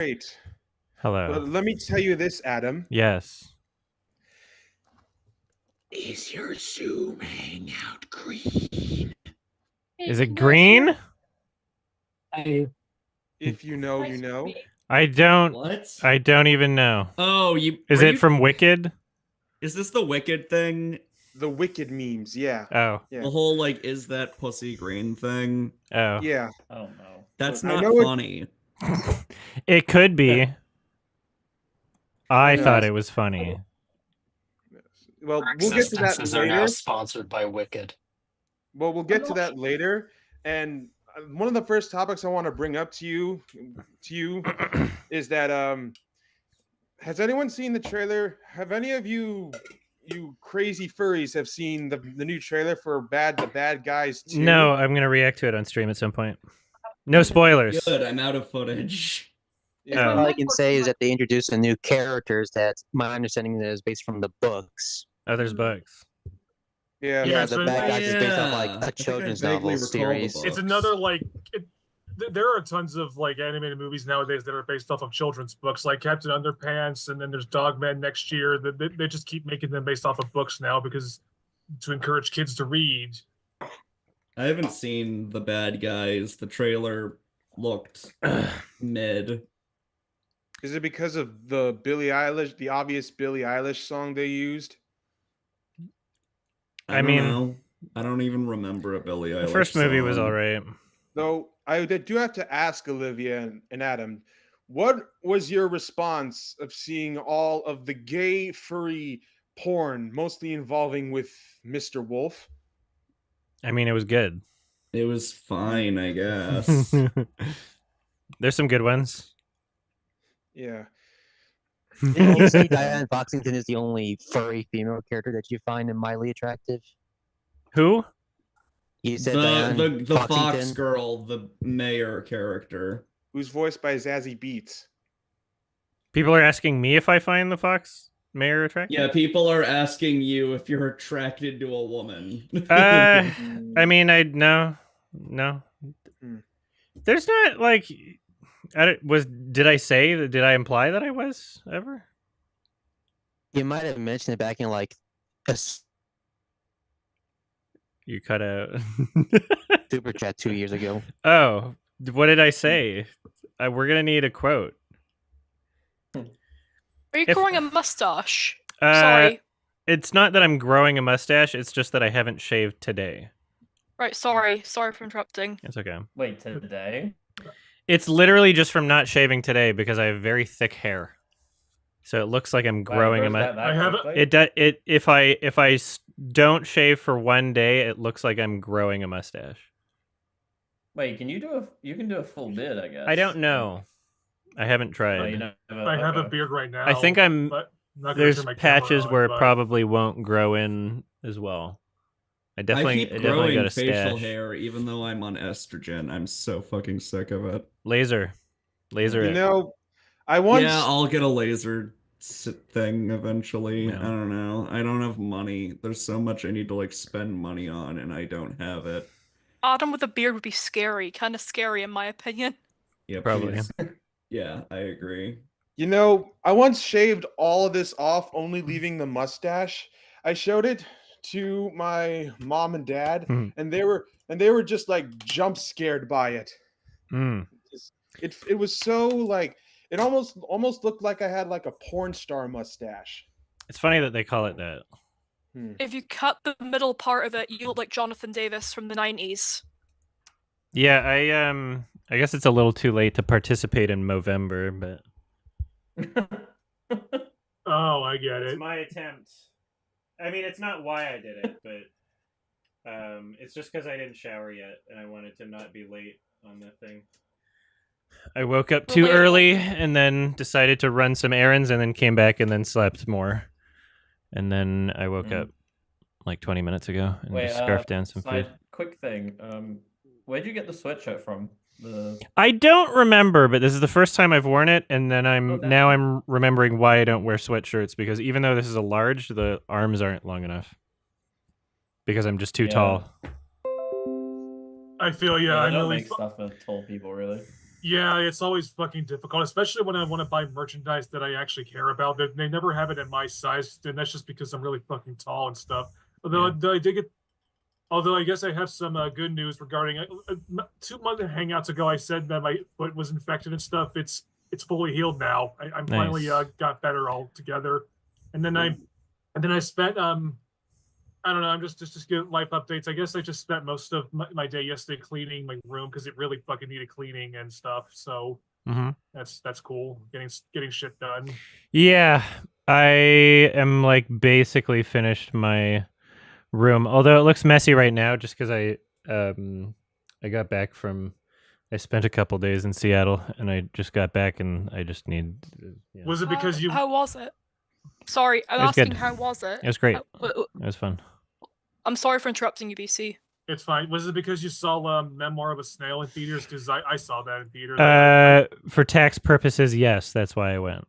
Great. Hello. Well, let me tell you this, Adam. Yes. Is your Zoom Hangout green? Is it green? If you know, you know. I don't. What? I don't even know. Oh, Is it from Wicked? Is this the Wicked thing? The Wicked memes, yeah. Oh. Yeah. The whole, like, is that pussy green thing? Oh. Yeah. Oh no. That's I not know funny. It could be. I know. thought it was funny. Well, Our we'll get to that existences are now later. sponsored by Wicked. Well, we'll get to that later. And one of the first topics I want to bring up to you is that has anyone seen the trailer? Have any of you crazy furries have seen the new trailer for The Bad Guys 2? No, I'm gonna react to it on stream at some point. No spoilers. Good, I'm out of footage. Yeah. All I can say is that they introduced a new characters that my understanding is based from the books. Oh, there's bugs. Yeah. Yeah, so the Bad Guys is based off yeah. like I a think I children's vaguely novel recall the series. book. it's another there are tons of like animated movies nowadays that are based off of children's books, like Captain Underpants, and then there's Dogman next year. They just keep making them based off of books now because to encourage kids to read. I haven't seen The Bad Guys. The trailer looked mid. Is it because of the obvious Billie Eilish song they used? I mean, know. I don't even remember a Billie Eilish The first movie was song. alright. Though I do have to ask Olivia and Adam, what was your response of seeing all of the gay furry porn, mostly involving with Mr. Wolf? I mean, it was good. It was fine, I guess. There's some good ones. Yeah. Didn't you say Diane Foxington is the only furry female character that you find mildly attractive? Who? You said Diane the Fox Foxington. girl, the mayor character. Who's voiced by Zazie Beetz. People are asking me if I find the Fox mayor attractive? Yeah, people are asking you if you're attracted to a woman. I mean, no. Hmm. There's not like, did I imply that I was ever? You might have mentioned it back in like a You cut out. super chat 2 years ago. Oh, what did I say? We're gonna need a quote. Are you If- growing a mustache? Uh, Sorry. It's not that I'm growing a mustache. It's just that I haven't shaved today. Right, sorry. Sorry for interrupting. It's okay. Wait, today? It's literally just from not shaving today because I have very thick hair, so it looks like I'm growing a mustache. I have If I don't shave for one day, it looks like I'm growing a mustache. Wait, can you do a full beard? I guess. I don't know. I haven't Oh, tried. you never, I have a okay. beard right now. I think I'm. But I'm not gonna There's turn my patches camera on, where it but- probably won't grow in as well. I I definitely keep got growing a facial stash. hair even though I'm on estrogen. I'm so fucking sick of it. Laser You it. know, I once Yeah, I'll get a laser thing eventually. Yeah. I don't know. I don't have money. There's so much I need to like spend money on and I don't have it. Adam with a beard would be scary. Kind of scary, in my opinion. Yeah, Probably. please. Yeah, I agree. I once shaved all of this off, only leaving the mustache. I showed it to my mom and dad, Mhm. and they were just like jump scared by it. Mm. It was so like it almost looked like I had like a porn star mustache. It's funny that they call it that. If you cut the middle part of it, you look like Jonathan Davis from the 90s. Yeah, I guess it's a little too late to participate in Movember, but Oh, I get it's it. my attempt. I mean, it's not why I did it, but it's just because I didn't shower yet, and I wanted to not be late on the thing. I woke up too Relatable. early, and then decided to run some errands, and then came back and then slept more, and then I woke up like 20 minutes ago and Wait, just scarfed down some food. quick thing. Where'd you get the sweatshirt from? I don't remember, but this is the first time I've worn it, and then now I'm remembering why I don't wear sweatshirts, because even though this is a large, the arms aren't long enough. Because I'm just too tall. I feel I I'm don't really. make stuff for tall people, really. Yeah, it's always fucking difficult, especially when I want to buy merchandise that I actually care about. They never have it in my size, and that's just because I'm really fucking tall and stuff. Although I did get, although I guess I have some good news regarding 2 month hangouts ago. I said that my foot was infected and stuff. It's fully healed now. I'm finally Nice. got better altogether, and then I spent I don't know. I'm just getting life updates. I guess I just spent most of my day yesterday cleaning my room because it really fucking needed cleaning and stuff. So Mm-hmm. that's cool. Getting shit done. Yeah, I am like basically finished my room, although it looks messy right now just because I got back from I spent a couple days in Seattle and I just got back and I just need. Yeah. Was it because you? How was it? Sorry, I'm It was asking good. how was it? It was great. It was fun. I'm sorry for interrupting you, BC. It's fine. Was it because you saw Memoir of a Snail in theaters? Because I saw that in theaters. For tax purposes, yes, that's why I went.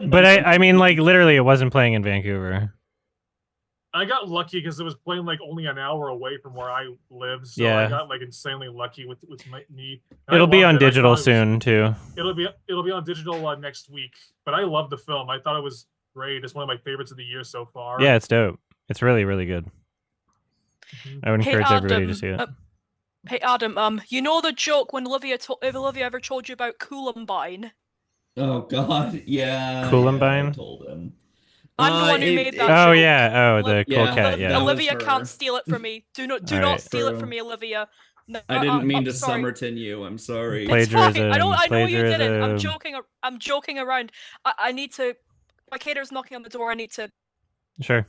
But I mean, like literally, it wasn't playing in Vancouver. I got lucky because it was playing like only an hour away from where I live, so Yeah. I got like insanely lucky with me. And It'll I be loved on it. I digital thought it was- soon too. It'll be on digital next week. But I love the film. I thought it was great. It's one of my favorites of the year so far. Yeah, it's dope. It's really, really good. Mhm. I would encourage everybody to Adam, see it. Hey Adam, you know the joke when if Olivia ever told you about Columbine? Oh God, yeah. Columbine? Yeah, I told him. I'm the one who made that Oh joke. yeah, oh the cool Yeah, cat, that yeah. was Olivia her. can't steal it from me. Do not Alright. steal it True. from me, Olivia. No, I didn't mean I'm to sorry. Summerton you. I'm sorry. It's fine. I know you didn't. plagiarism. I'm joking around. I need to. My caterer's knocking on the door. I need to. Sure.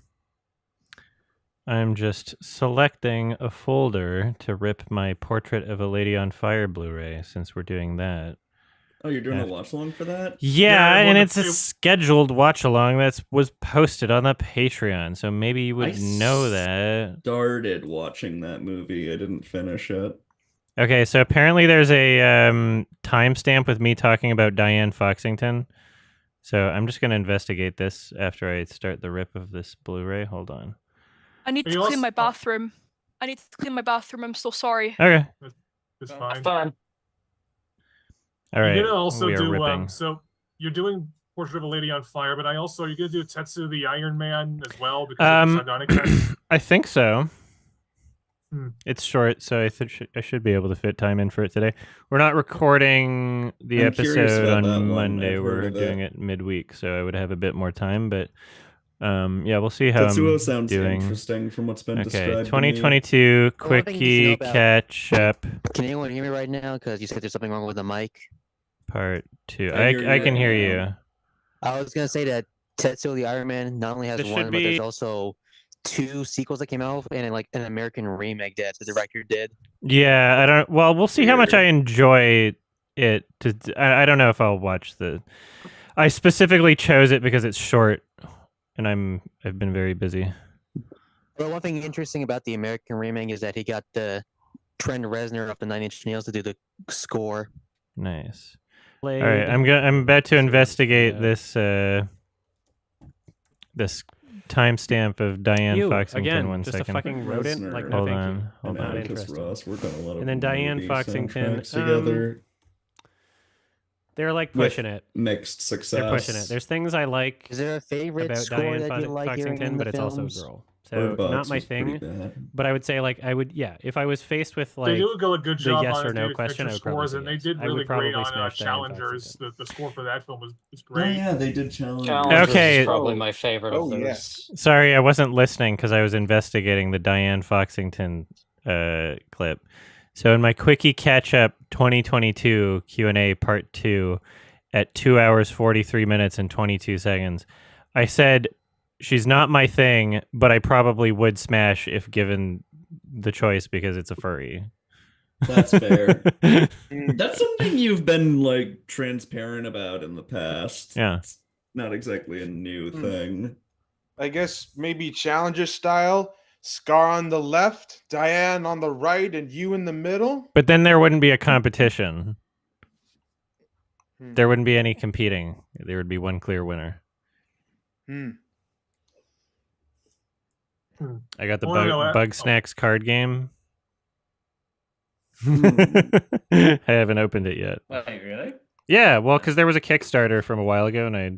I'm just selecting a folder to rip my Portrait of a Lady on Fire Blu-ray since we're doing that. Oh, you're doing a watch along for that? Yeah, Yeah, and well, it's a scheduled watch along that was posted on the Patreon, so maybe you would know that. Started watching that movie. I didn't finish it. Okay, so apparently there's a timestamp with me talking about Diane Foxington. So I'm just going to investigate this after I start the rip of this Blu-ray. Hold on. I need to clean my bathroom. I'm so sorry. Okay. It's fine. All right. You're gonna also we are do ripping. so you're doing Portrait of a Lady on Fire, but you're gonna do Tetsu the Iron Man as well because of the sardonic test? I think so. Hmm. It's short, so I should be able to fit time in for it today. We're not recording the I'm curious episode about that on one. Monday. I've We're heard of doing it. it midweek, so I would have a bit more time. But yeah, we'll see how Tetsuo I'm sounds doing. interesting from what's been Okay, described. 2022 Well, one thing you need to know quickie about- catch up Can anyone hear me right now? Because you said there's something wrong with the mic. part 2. I hear you I can right hear now. you. I was gonna say that Tetsuo the Iron Man not only has This should one, but there's be- also 2 sequels that came out and like an American remake that the director did. Yeah, I don't. Well, we'll see how much I Weird. enjoy it. I don't know if I'll watch the. I specifically chose it because it's short, and I've been very busy. But one thing interesting about the American remake is that he got the Trent Reznor of the Nine Inch Nails to do the score. Nice. All right, I'm about to investigate this this timestamp of Diane Ew, Foxington. again, one just a second. fucking rodent. Like, no, Hold thank on, you. hold And on. Atticus interested. Ross worked on a lot of And then Diane movie Foxington, soundtracks together. They're like with pushing it. Mixed success. They're pushing it. There's things I like Is there a favorite about score Diane that you like hearing Foxington, in but the it's also a films? girl. Bird So Box not my was pretty thing. bad. But I would say like I would if I was faced with They like do a good the job yes on or no David question, I Fincher would probably scores, say and they yes. did I would really great probably on smash Diane Challengers. Foxington. The score for that film was Oh great. yeah, they did challenge. Challengers Okay. is probably Oh. my favorite Oh, of those. yes. Sorry, I wasn't listening because I was investigating the Diane Foxington clip. So in my quickie catch up 2022 Q&A part 2 at 2 hours 43 minutes and 22 seconds, I said she's not my thing, but I probably would smash if given the choice because it's a furry. That's fair. Mm, That's something you've been like transparent about in the past. Yeah. It's not exactly a new Hmm. thing. I guess maybe Challenger style. Scar on the left, Diane on the right, and you in the middle. But then there wouldn't be a competition. Hmm. There wouldn't be any competing. There would be one clear winner. Hmm. I got the Well, no, Bug Snacks card game. I haven't opened it yet. Wait, really? Yeah, well, because there was a Kickstarter from a while ago, and I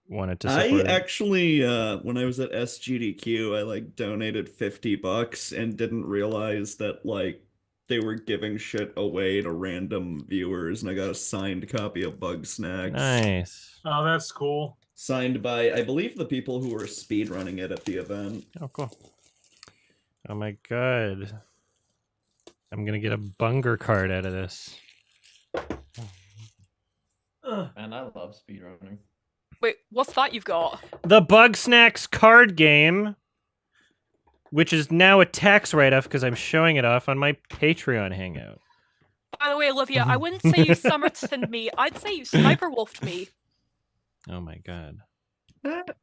wanted to I support it. actually, when I was at SGDQ, I like donated $50 and didn't realize that like they were giving shit away to random viewers, and I got a signed copy of Bug Snacks. Nice. Oh, that's cool. Signed by, I believe, the people who were speedrunning it at the event. Oh, cool. Oh my god. I'm gonna get a Bunger card out of this. Man, I love speedrunning. Wait, what's that you've got? The Bug Snacks card game, which is now a tax write-off because I'm showing it off on my Patreon Hangout. By the way, Olivia, I wouldn't say you Summertoned me. I'd say you Sniper Wolfed me. Oh my god. What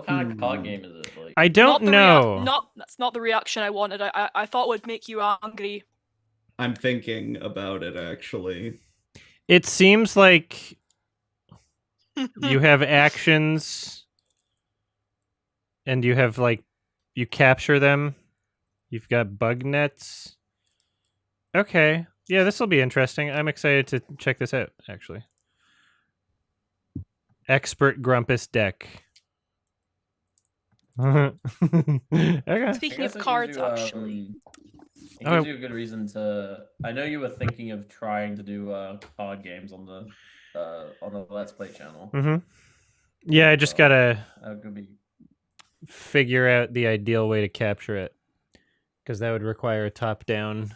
kind of card game is it? Like, I don't know. That's not the reaction I wanted. I thought would make you angry. I'm thinking about it, actually. It seems like you have actions and you have like you capture them. You've got bug nets. Okay. Yeah, this will be interesting. I'm excited to check this out, actually. Expert Grumpus deck. Okay. Speaking I of guess it cards, gives you, actually. It gives you a good reason to. I know you were thinking of trying to do card games on the Let's Play channel. Yeah, I just gotta That could be. figure out the ideal way to capture it, because that would require a top-down.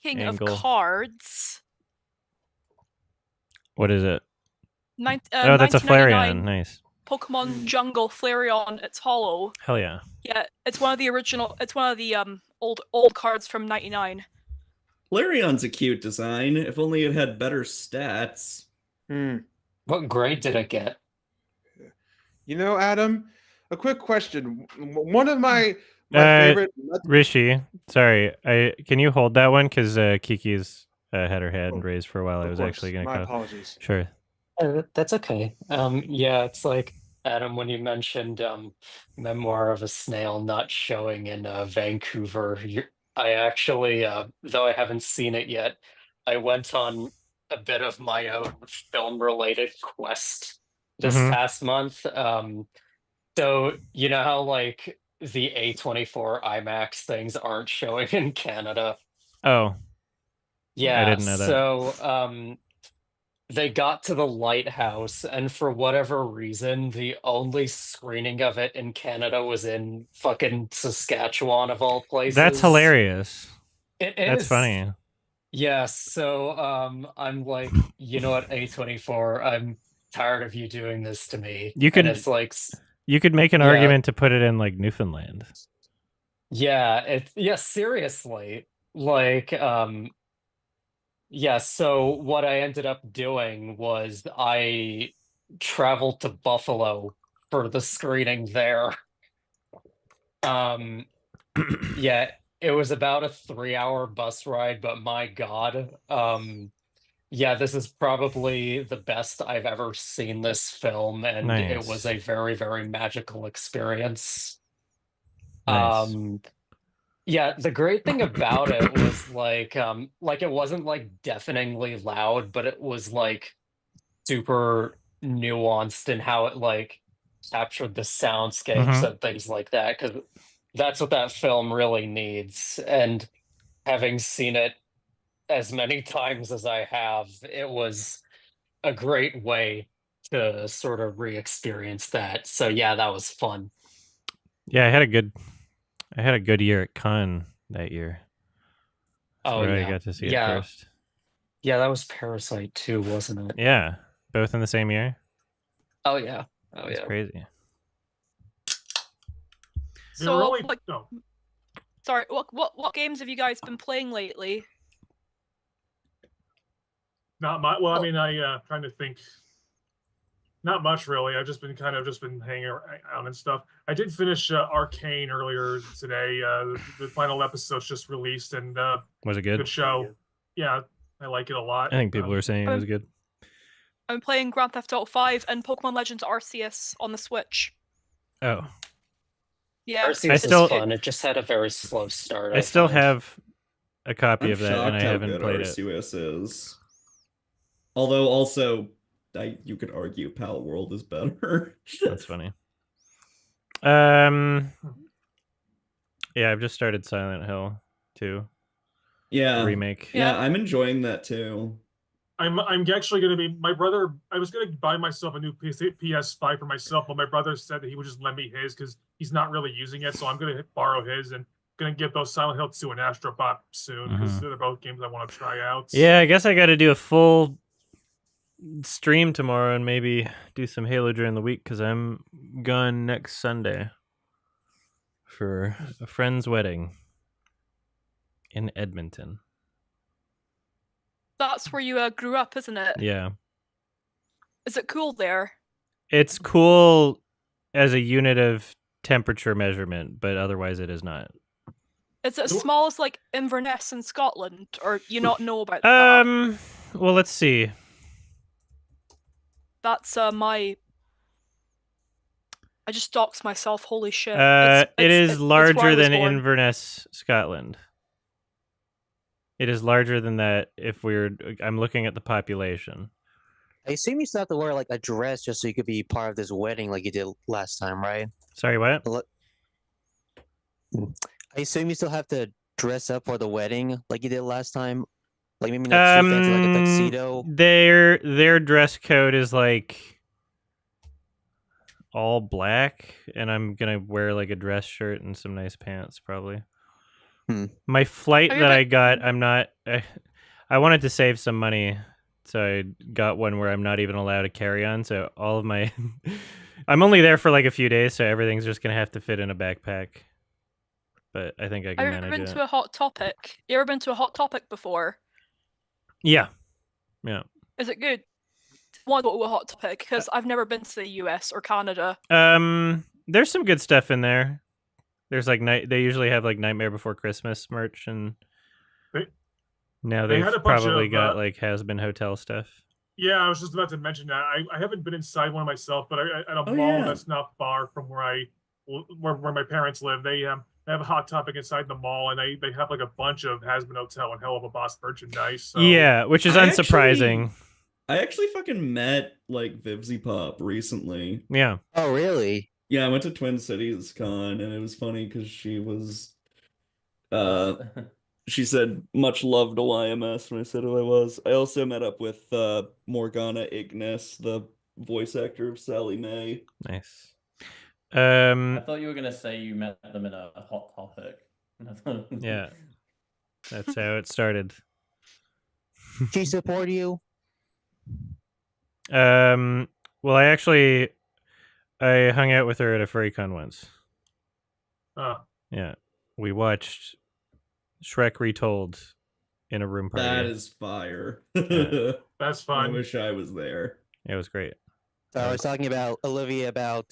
Speaking Angle. of cards, What is it? oh, That's a Flareon. Nice. Pokemon Jungle Flareon. It's hollow. Hell yeah. Yeah, it's one of the original. It's one of the old cards from '99. Flareon's a cute design, if only it had better stats. What grade did it get? You know, Adam, a quick question. One of my favorite. Rishi, sorry, can you hold that one because Kiki's had her hand raised for a while. I was actually going to. My apologies. Sure. That's okay. Yeah, it's like Adam when you mentioned Memoir of a Snail not showing in Vancouver. I actually, though I haven't seen it yet, I went on a bit of my own film-related quest this past month. So you know how like the A24 IMAX things aren't showing in Canada? Oh. Yeah, I didn't know that. So they got to the lighthouse, and for whatever reason, the only screening of it in Canada was in fucking Saskatchewan, of all places. That's hilarious. It is. That's funny. Yeah, so I'm like, you know what, A24, I'm tired of you doing this to me. You could, and it's like, you could make an argument to put it in like Newfoundland. Yeah, seriously. Like, yeah, so what I ended up doing was I traveled to Buffalo for the screening there. Yeah, it was about a 3-hour bus ride, but my God, yeah, this is probably the best I've ever seen this film, and it was a very, very magical experience. Nice. Yeah, the great thing about it was like it wasn't like deafeningly loud, but it was like super nuanced in how it like captured the soundscapes and things like that, because that's what that film really needs. And having seen it as many times as I have, it was a great way to sort of re-experience that. So yeah, that was fun. Yeah, I had a good year at Cannes that year. That's where I got to see it first. Yeah, that was Parasite too, wasn't it? Yeah, both in the same year. Oh yeah. That's crazy. So, sorry, what games have you guys been playing lately? Not much. Well, I mean, trying to think. Not much really. I've just been hanging around and stuff. I did finish Arcane earlier today. The final episode's just released, and was it good? Good show. Yeah, I like it a lot. I think people were saying it was good. I'm playing Grand Theft Auto 5 and Pokemon Legends Arceus on the Switch. Oh. Yeah. Arceus still- is fun. It just had a very slow start. I still find. have a copy I'm of that, and I shocked how haven't good played it. Arceus is. Although also, you could argue Pal World is better. That's funny. Yeah, I've just started Silent Hill 2 Yeah, remake. yeah, Yeah. I'm enjoying that too. I'm actually going to be my brother. I was going to buy myself a new PS5 for myself, but my brother said that he would just lend me his because he's not really using it. So I'm going to borrow his and going to get both Silent Hill 2 and Astro Bot soon because they're both games I want to try out. Yeah, I guess I got to do a full stream tomorrow and maybe do some Halo during the week because I'm gone next Sunday for a friend's wedding in Edmonton. That's where you grew up, isn't it? Yeah. Is it cool there? It's cool as a unit of temperature measurement, but otherwise it is not. Is it as small as like Inverness in Scotland, or you not know about that? Well, let's see. That's my. I just doxed myself. Holy shit! It is larger where I was than born. Inverness, Scotland. It is larger than that. I'm looking at the population. I assume you still have to wear like a dress just so you could be part of this wedding like you did last time, right? Sorry, what? I assume you still have to dress up for the wedding like you did last time. Like maybe not too fancy, like a tuxedo. Their dress code is like all black, and I'm gonna wear like a dress shirt and some nice pants probably. My flight that I got, I'm not. I wanted to save some money, so I got one where I'm not even allowed to carry on. So all of my, I'm only there for like a few days, so everything's just gonna have to fit in a backpack. But I think I can Have you ever manage been it. to a Hot Topic? You ever been to a Hot Topic before? Yeah. Is it good? I want to go to a Hot Topic because I've never been to the US or Canada. There's some good stuff in there. There's like they usually have like Nightmare Before Christmas merch, and now they they've had a bunch probably of, got like Has Been Hotel stuff. Yeah, I was just about to mention that. I haven't been inside one myself, but at a mall that's not far from where where my parents live, they have a Hot Topic inside the mall, and they have like a bunch of Has Been Hotel and Hell of a Boss merchandise. So. Yeah, which is unsurprising. I actually fucking met like Vivzy Pop recently. Yeah. Oh, really? Yeah, I went to Twin Cities Con, and it was funny because she was, she said much love to YMS when I said who I was. I also met up with Morgana Ignis, the voice actor of Sally Mae. Nice. I thought you were gonna say you met them in a Hot Topic. Yeah, that's how it started. She support you? Well, I hung out with her at a FurryCon once. Yeah, we watched Shrek Retold in a room party. That is fire. Yeah. That's fun. I wish I was there. It was great. I was talking about Olivia about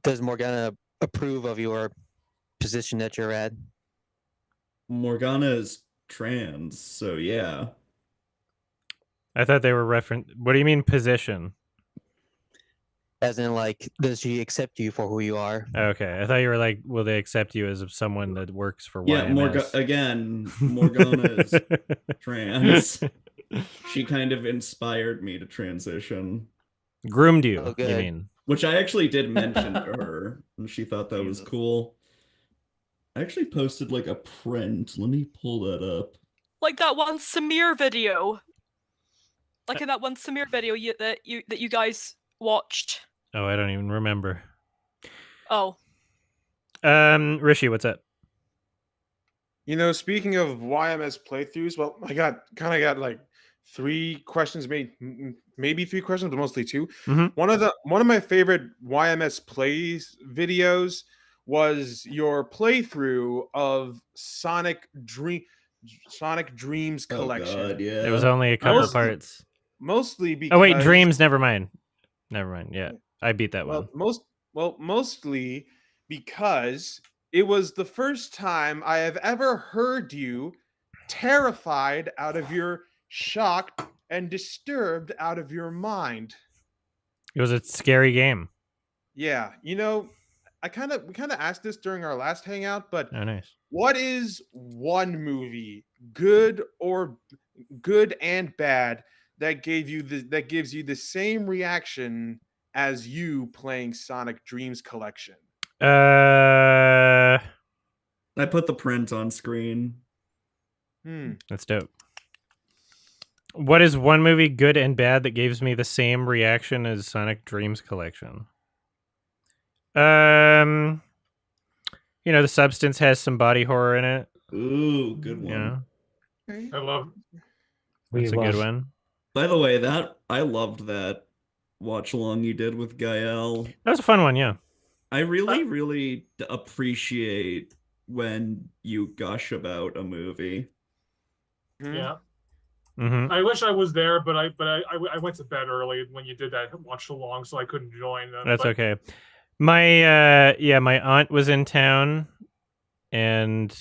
does Morgana approve of your position that you're at? Morgana is trans, so yeah. I thought they were What do you mean position? As in, like, does she accept you for who you are? Okay, I thought you were like, will they accept you as someone that works for Yeah, YMS? Morgana is trans. She kind of inspired me to transition. Groomed you, Oh, you good. mean? Which I actually did mention to her, and she thought that was cool. I actually posted like a print. Let me pull that up. Like that one Samir video. Like in that one Samir video that you guys watched. Oh, I don't even remember. Oh. Rishi, what's up? You know, speaking of YMS playthroughs, well, I got like 3 questions, maybe 3 questions, but mostly 2. One of my favorite YMS plays videos was your playthrough of Sonic Dreams Collection. Oh God, yeah. It was only a couple parts. Mostly because Oh wait, Dreams. Never mind. Yeah, I beat that one. Mostly because it was the first time I have ever heard you terrified out of your shocked and disturbed out of your mind. It was a scary game. Yeah, you know, we kind of asked this during our last hangout, but Oh, nice. what is one movie, good and bad, that gives you the same reaction as you playing Sonic Dreams Collection? Uh, I put the print on screen. That's dope. What is one movie, good and bad, that gives me the same reaction as Sonic Dreams Collection? The Substance has some body horror in it. Ooh, good one. Yeah, I love. that's a good one. By the way, I loved that watch along you did with Gael. That was a fun one, yeah. I really appreciate when you gush about a movie. Yeah. Mm-hmm. I wish I was there, but I went to bed early when you did that watch along, so I couldn't join. That's but okay. My aunt was in town, and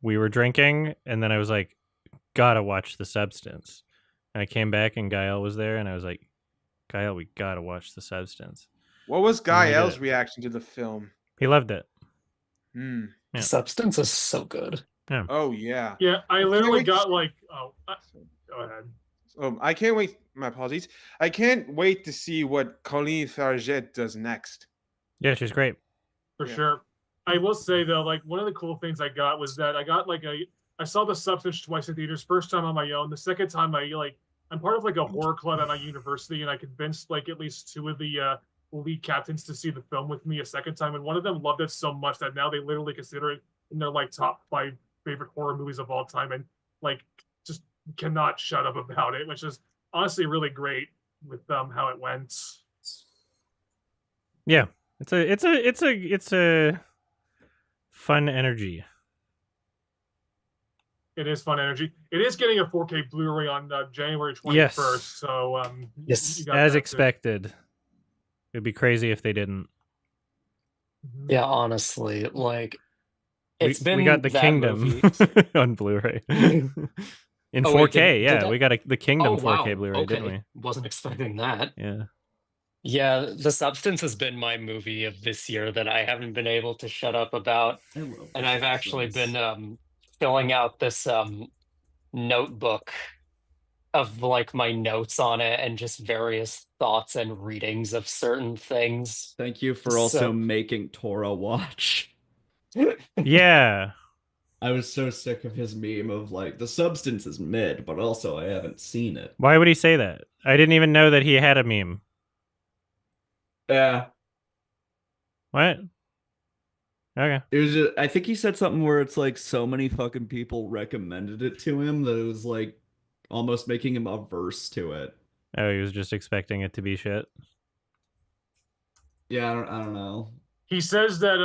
we were drinking, and then I was like, gotta watch The Substance. And I came back, and Gael was there, and I was like, Gael, we gotta watch The Substance. What was And we did Gael's it. reaction to the film? He loved it. Yeah. Substance is so good. Yeah. Oh yeah. Yeah, I can't literally wait to got see- like, go ahead. I can't wait. My apologies. I can't wait to see what Colleen Farget does next. Yeah, she's great. For Yeah. sure. I will say though, like one of the cool things I got was that I got like I saw The Substance twice in theaters. First time on my own. The second time I'm part of like a horror club at my university, and I convinced like at least two of the lead captains to see the film with me a second time, and one of them loved it so much that now they literally consider it in their like top 5 favorite horror movies of all time, and like just cannot shut up about it, which is honestly really great with how it went. Yeah, it's a fun energy. It is fun energy. It is getting a 4K Blu-ray on January 21st. Yes. So Yes. you got As that too. expected. It'd be crazy if they didn't. Mhm. Yeah, honestly, like it's we got The that Kingdom movie. on Blu-ray. In Oh, 4K, wait, did yeah. that- We got The Kingdom Oh, 4K wow. Blu-ray, didn't Okay. we? Wasn't expecting that. Yeah. Yeah, The Substance has been my movie of this year that I haven't been able to shut up about. I love And The I've actually Substance. been filling out this notebook of like my notes on it and just various thoughts and readings of certain things. Thank you for also So- making Tora watch. Yeah. I was so sick of his meme of like, The Substance is mid, but also I haven't seen it. Why would he say that? I didn't even know that he had a meme. Yeah. What? Okay. It was just, I think he said something where it's like so many fucking people recommended it to him that it was like almost making him averse to it. Oh, he was just expecting it to be shit. Yeah, I don't know. He says that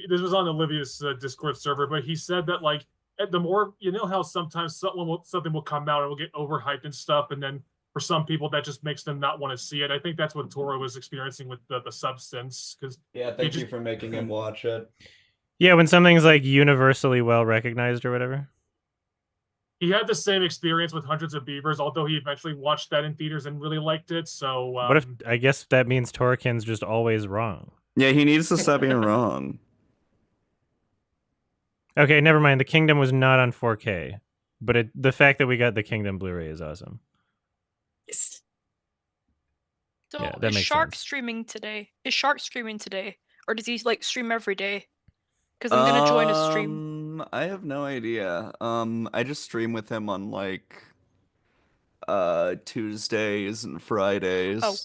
this was on Olivia's Discord server, but he said that like the more how sometimes something will come out and will get overhyped and stuff, and then for some people that just makes them not want to see it. I think that's what Toro was experiencing with the Substance, because Yeah, thank you for making him watch it. Yeah, when something's like universally well recognized or whatever. he had the same experience with Hundreds of Beavers, although he eventually watched that in theaters and really liked it. So What if I guess that means Torkin's just always wrong? Yeah, he needs to stop being wrong. Okay, never mind. The Kingdom was not on 4K, but the fact that we got the Kingdom Blu-ray is awesome. Yes. So Yeah, that is makes Shark sense. streaming today? Is Shark streaming today, or does he like stream every day? Because I'm gonna join his stream. I have no idea. I just stream with him on like Tuesdays and Fridays. Oh.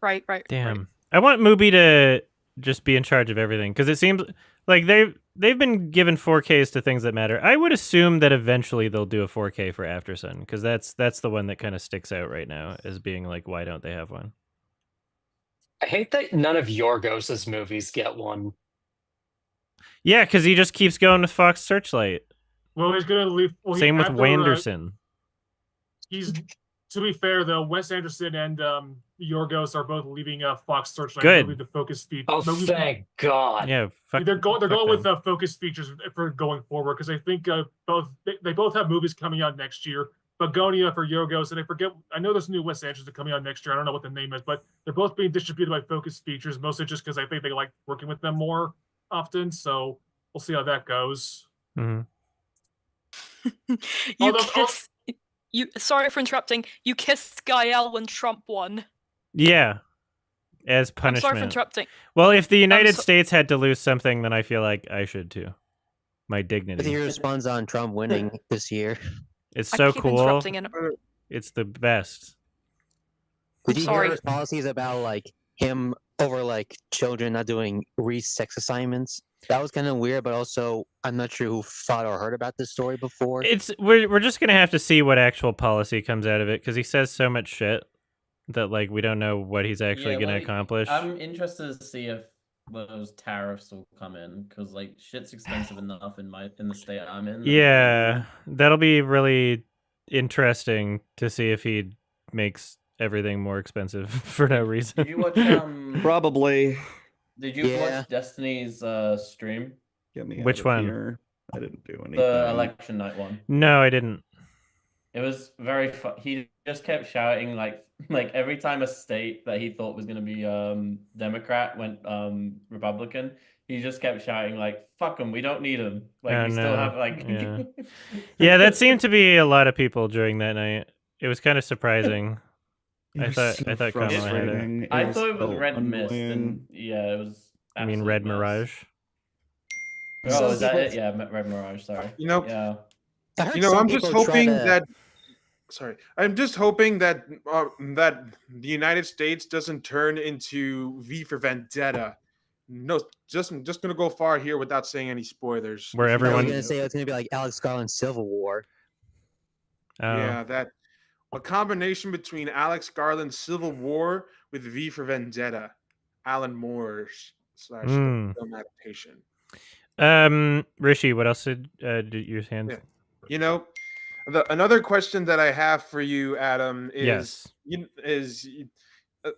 Right. Damn. Right. I want Mubi to just be in charge of everything because it seems like they've been given 4Ks to things that matter. I would assume that eventually they'll do a 4K for Aftersun because that's the one that kind of sticks out right now as being like, why don't they have one? I hate that none of Yorgos's movies get one. Yeah, because he just keeps going with Fox Searchlight. Well, he's gonna leave. Well, Same with after, Wanderson. He's to be fair though, Wes Anderson and Yorgos are both leaving Fox Searchlight Good. movie the focus feed. Oh, thank God. Yeah, They're going fuck with them. focus features for going forward because I think they both have movies coming out next year. Begonia for Yogos, and I know there's a new Wes Anderson coming out next year. I don't know what the name is, but they're both being distributed by Focus Features, mostly just because I think they like working with them more often. So we'll see how that goes. Mhm. Sorry for interrupting. You kissed Gael when Trump won. Yeah, as I'm punishment. sorry for interrupting. Well, if the United States had to lose something, then I feel like I should too. My What's dignity. your response on Trump winning this year? It's I so keep cool. interrupting and It's the best. Did you sorry. hear his policies about like him over like children not doing sex assignments? That was kind of weird, but also I'm not sure who thought or heard about this story before. We're just gonna have to see what actual policy comes out of it because he says so much shit that like we don't know what he's actually gonna accomplish. I'm interested to see if those tariffs will come in because like shit's expensive enough in the state I'm in. Yeah, that'll be really interesting to see if he makes everything more expensive for no reason. Did you watch Probably. Did you watch Destiny's stream? Get me Which out of one? here. I didn't do anything. The election night one. No, I didn't. It was very fun. He just kept shouting like every time a state that he thought was going to be Democrat went Republican, he just kept shouting like "fuck them, we don't need them." Like Oh, we still no. have like Yeah, that seemed to be a lot of people during that night. It was kind of surprising. I thought Kamala had it. I thought it was Red Mist, and yeah, it was. I mean, Red Mirage. Oh, is that it? Yeah, Red Mirage. Sorry. Yeah. I You know, I'm just hoping that. Sorry, I'm just hoping that that the United States doesn't turn into V for Vendetta. No, I'm just gonna go far here without saying any spoilers. Where I everyone was gonna say it's gonna be like Alex Garland's Civil War. Oh. Yeah, that a combination between Alex Garland's Civil War with V for Vendetta, Alan Moore's / film adaptation. Rishi, what else did your hand? Yeah. You know, another question that I have for you, Adam, is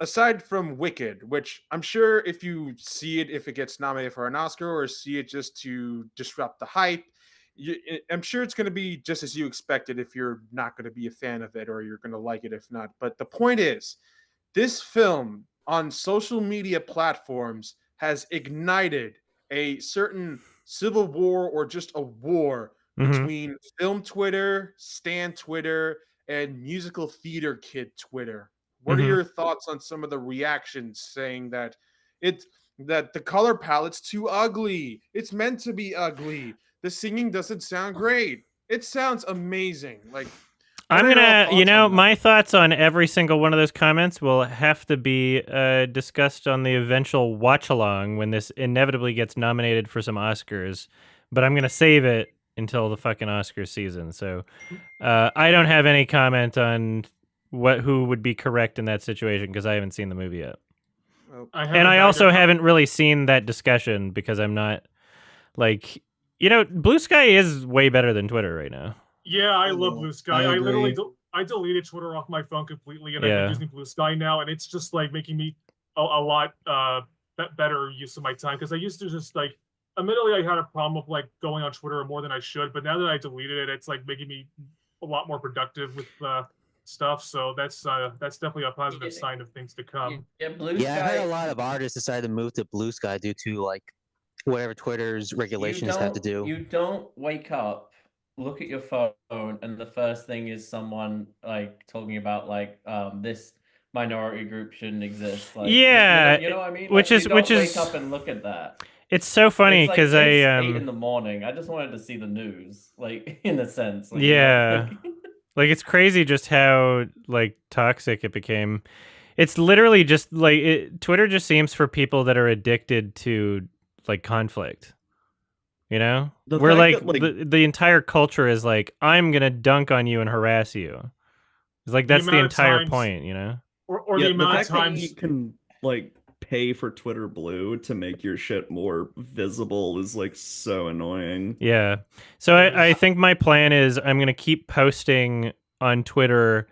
aside from Wicked, which I'm sure if you see it, if it gets nominated for an Oscar or see it just to disrupt the hype, I'm sure it's going to be just as you expected if you're not going to be a fan of it or you're going to like it if not. But the point is, this film on social media platforms has ignited a certain civil war or just a war between film Twitter, Stan Twitter, and musical theater kid Twitter. What are your thoughts on some of the reactions saying that that the color palette's too ugly? It's meant to be ugly. The singing doesn't sound great. It sounds amazing. Like I'm gonna, my thoughts on every single one of those comments will have to be discussed on the eventual watch along when this inevitably gets nominated for some Oscars. But I'm gonna save it until the fucking Oscars season. So I don't have any comment on who would be correct in that situation because I haven't seen the movie yet. I also haven't really seen that discussion because I'm not like, Blue Sky is way better than Twitter right now. Yeah, I love Blue Sky. I literally I deleted Twitter off my phone completely, and I'm using Blue Sky now, and it's just like making me a lot better use of my time because I used to just like. Admittedly, I had a problem with like going on Twitter more than I should, but now that I deleted it, it's like making me a lot more productive with stuff. So that's definitely a positive sign of things to come. Yeah, Blue Sky. I heard a lot of Mm-hmm. artists decided to move to Blue Sky due to like whatever Twitter's regulations have to do. You don't wake up, look at your phone, and the first thing is someone like talking about like this minority group shouldn't exist. Like, yeah, you know what I mean. Which like, is wake up and look at that. It's so funny because it's 8 in the morning. I just wanted to see the news, like in a sense. Like, yeah, like it's crazy just how like toxic it became. It's literally just like Twitter just seems for people that are addicted to like conflict. We're like, that, the entire culture is like, I'm gonna dunk on you and harass you. It's like that's the entire point, Or the amount of times you can like pay for Twitter Blue to make your shit more visible is like so annoying. Yeah. So I think my plan is I'm going to keep posting on Twitter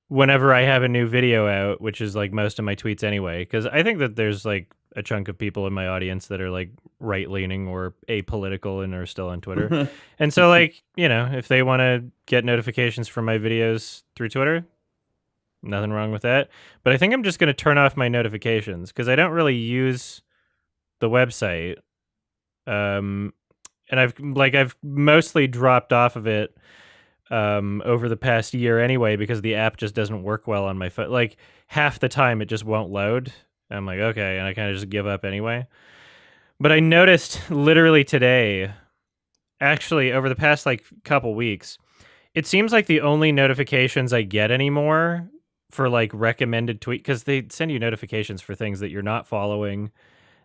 whenever I have a new video out, which is like most of my tweets anyway, because I think that there's like a chunk of people in my audience that are like right leaning or apolitical and are still on Twitter. And so, like, you know, if they want to get notifications from my videos through Twitter, nothing wrong with that. But I think I'm just going to turn off my notifications because I don't really use the website. And I've mostly dropped off of it over the past year anyway because the app just doesn't work well on my phone. Like half the time it just won't load. I'm like, okay, and I kind of just give up anyway. But I noticed literally today, actually over the past like couple weeks, it seems like the only notifications I get anymore for like recommended tweet, because they send you notifications for things that you're not following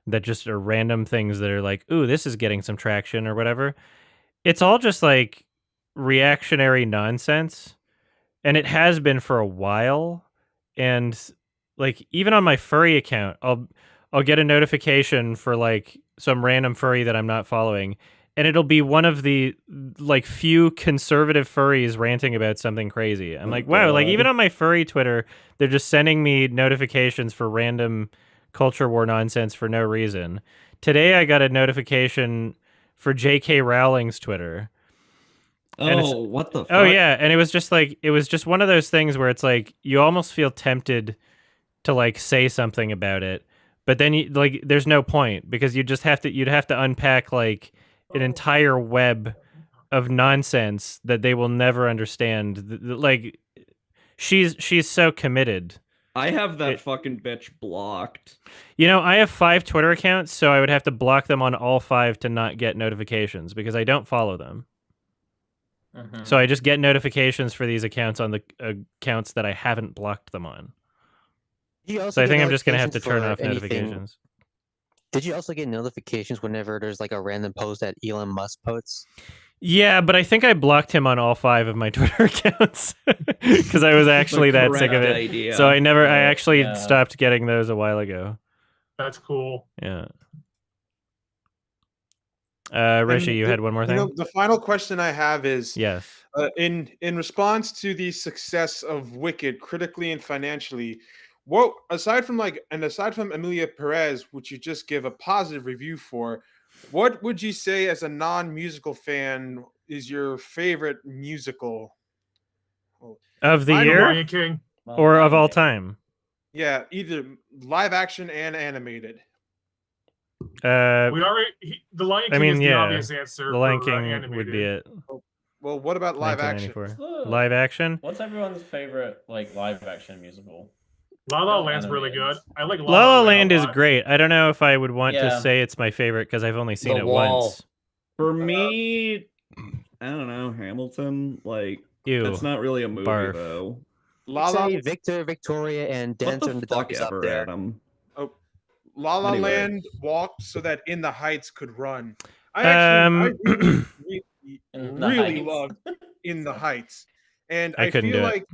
that just are random things that are like, ooh, this is getting some traction or whatever. It's all just like reactionary nonsense. And it has been for a while. And like even on my furry account, I'll get a notification for like some random furry that I'm not following. And it'll be one of the like few conservative furries ranting about something crazy. I'm like, wow, like even on my furry Twitter, they're just sending me notifications for random culture war nonsense for no reason. Today I got a notification for J.K. Rowling's Twitter. Oh, what the fuck? Oh yeah, and it was just one of those things where it's like you almost feel tempted to like say something about it, but then you like there's no point because you'd have to unpack like an entire web of nonsense that they will never understand. Like she's so committed. I have that fucking bitch blocked. You know, I have 5 Twitter accounts, so I would have to block them on all 5 to not get notifications because I don't follow them. So I just get notifications for these accounts on the accounts that I haven't blocked them on. So I think I'm just going to have to turn off notifications. Did you also get notifications whenever there's like a random post that Elon Musk posts? Yeah, but I think I blocked him on all 5 of my Twitter accounts because I was actually that sick of it. Idea. So I actually stopped getting those a while ago. That's cool. Yeah. Rishi, you had one more thing? You know, the final question I have is, yes. In response to the success of Wicked critically and financially, what aside from Emilia Perez, which you just give a positive review for, what would you say as a non-musical fan is your favorite musical of the year, Lion King, or of all time? Yeah, either live action and animated. We already the Lion King is the obvious answer. The Lion King would be it. Well, what about live action? Live action? What's everyone's favorite like live action musical? La La Land's really good. I like La La Land is great. I don't know if I would want to say it's my favorite because I've only seen it once. For me, I don't know, Hamilton. Like, it's not really a movie though. La La Victor, Victoria, and Dancer in the Dark is up there. Adam? La La Land walked so that In the Heights could run. I really loved In the Heights, and I feel like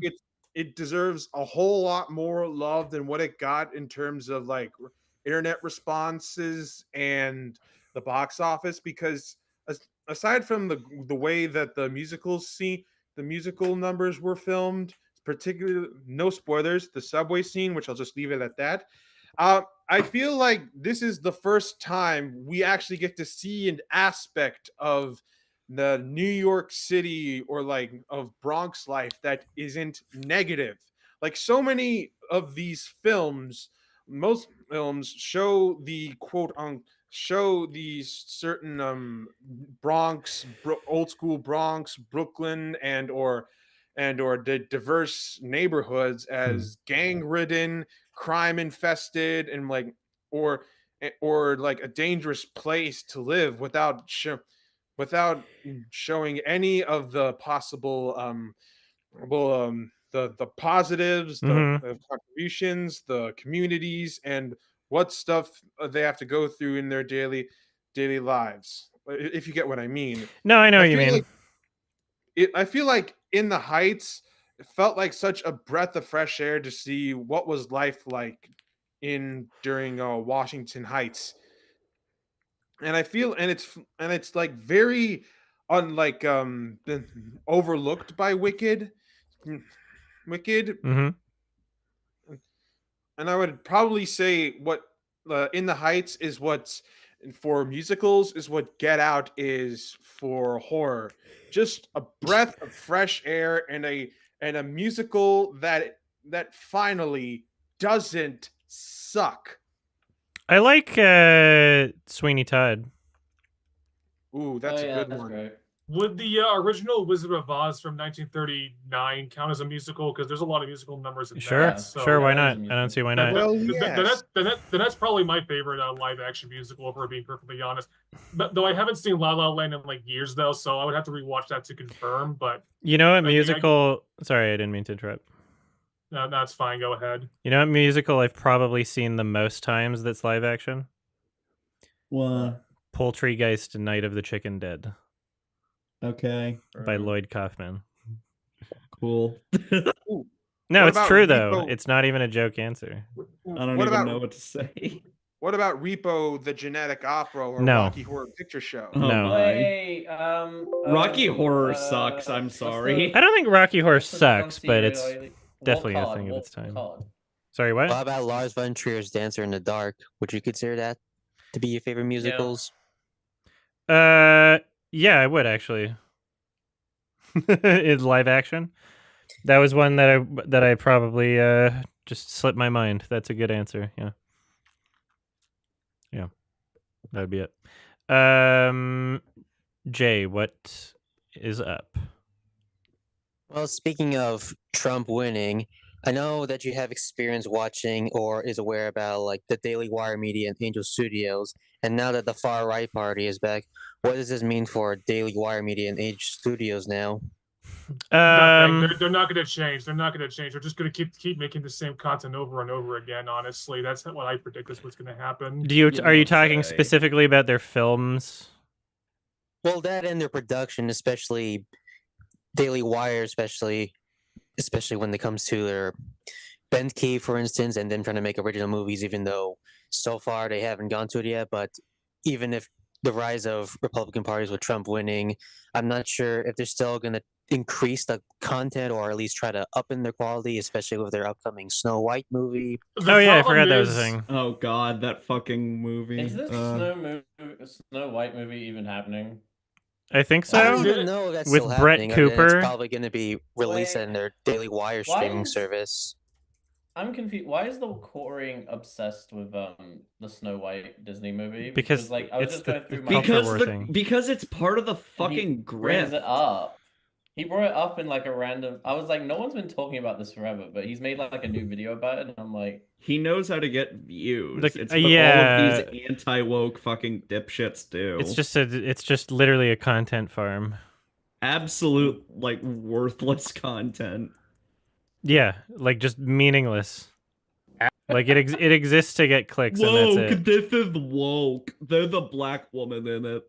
it deserves a whole lot more love than what it got in terms of like internet responses and the box office. Because aside from the way that the musical numbers were filmed, particularly no spoilers, the subway scene, which I'll just leave it at that. I feel like this is the first time we actually get to see an aspect of the New York City or like of Bronx life that isn't negative. Like so many of these films, most films show the show these certain Bronx, old school Bronx, Brooklyn, and or the diverse neighborhoods as gang ridden, crime infested, and like or like a dangerous place to live without showing any of the possible the positives, the contributions, the communities, and what stuff they have to go through in their daily lives, if you get what I mean. No, I know what you mean. I feel like In the Heights, it felt like such a breath of fresh air to see what was life like during Washington Heights. And I feel it's like very unlike overlooked by Wicked. Mm-hmm. And I would probably say what In the Heights is what's for musicals is what Get Out is for horror. Just a breath of fresh air and a musical that finally doesn't suck. I like Sweeney Todd. Ooh, that's Oh, a yeah, good that's one. great. Would the original Wizard of Oz from 1939 count as a musical? Because there's a lot of musical numbers in Sure, that. So sure, why that is not? a I don't see why Then, not. Well, then, yes. then that's probably my favorite live action musical, if we're being perfectly honest. But though I haven't seen La La Land in like years though, so I would have to rewatch that to confirm. But You know what I mean, musical? Sorry, I didn't mean to interrupt. no, that's fine. Go ahead. You know what musical I've probably seen the most times that's live action? What? Poultrygeist Night of the Chicken Dead Okay. by Lloyd Kaufman. Cool. Ooh, No, What it's about true though. Repo- It's not even a joke answer. I don't what even about know what to say. what about Repo the Genetic Opera or No. Rocky Horror Picture Show? Oh No. my. Wait, Rocky Horror sucks, I'm what's sorry. I don't think Rocky Horror what's the John sucks, C. but it's Reilly- definitely a Walcott, thing of its time. Walcott. Sorry, what? What about Lars von Trier's Dancer in the Dark? Would you consider that to be your favorite musicals? Yeah, I would actually. In live action, that was one that I probably just slipped my mind. That's a good answer. Yeah, yeah, that would be it. Jay, what is up? Well, speaking of Trump winning, I know that you have experience watching or is aware about like the Daily Wire Media and Angel Studios, and now that the far right party is back, what does this mean for Daily Wire Media and Angel Studios now? Nothing. They're not going to change. They're not going to change. They're just going to keep making the same content over and over again. Honestly, that's what I predict is what's going to happen. Do you You are you don't talking say. specifically about their films? Well, that and their production, especially Daily Wire, especially when it comes to their Ben Key, for instance, and them trying to make original movies, even though so far they haven't gone to it yet. But even if the rise of Republican parties with Trump winning, I'm not sure if they're still going to increase the content or at least try to up in their quality, especially with their upcoming Snow White movie. The Oh yeah, I problem forgot that was a is- thing. Oh god, that fucking movie. Is this Snow White movie even happening? I think I don't so. Did even it- know if that's with still Brett happening. Other than Cooper? It's probably going to be released Wait. in their Daily Wire Why streaming is- service. I'm confused. Why is the Coring obsessed with the Snow White Disney movie? Because like I was it's just the- going through the my culture because war the thing. because it's part of the and he fucking brings grift. it up. He brought it up in like a random. I was like, no one's been talking about this forever, but he's made like a new video about it, and I'm like, He knows how to get views. Like, It's what yeah. all of these anti-woke fucking dipshits do. It's just literally a content farm. Absolute like worthless content. Yeah, like just meaningless. Like it exists to get clicks, and that's Woke. it. This is woke. They're the black woman in it.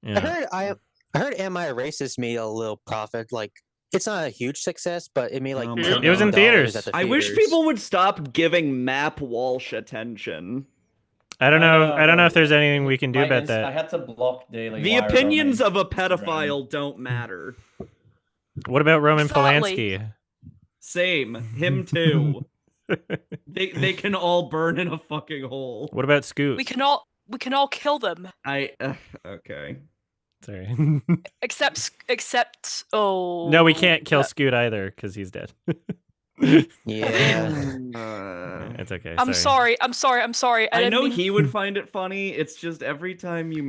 Yeah. I heard Am I a Racist made a little profit. Like it's not a huge success, but it made like Oh my $10 It was in million theaters. at the I wish theaters. people would stop giving Map Walsh attention. I don't know if there's anything we can do my about I that. had to block Daily The Wire on opinions my of a Instagram. pedophile don't matter. What about Roman Exactly. Polanski? Same. Him too. They can all burn in a fucking hole. What about Scoot? We can all kill them Okay. Sorry. except oh No, we can't kill Scoot either because he's dead. Yeah. It's okay. I'm sorry. I'm sorry. I didn't know mean- he would find it funny. It's just every time you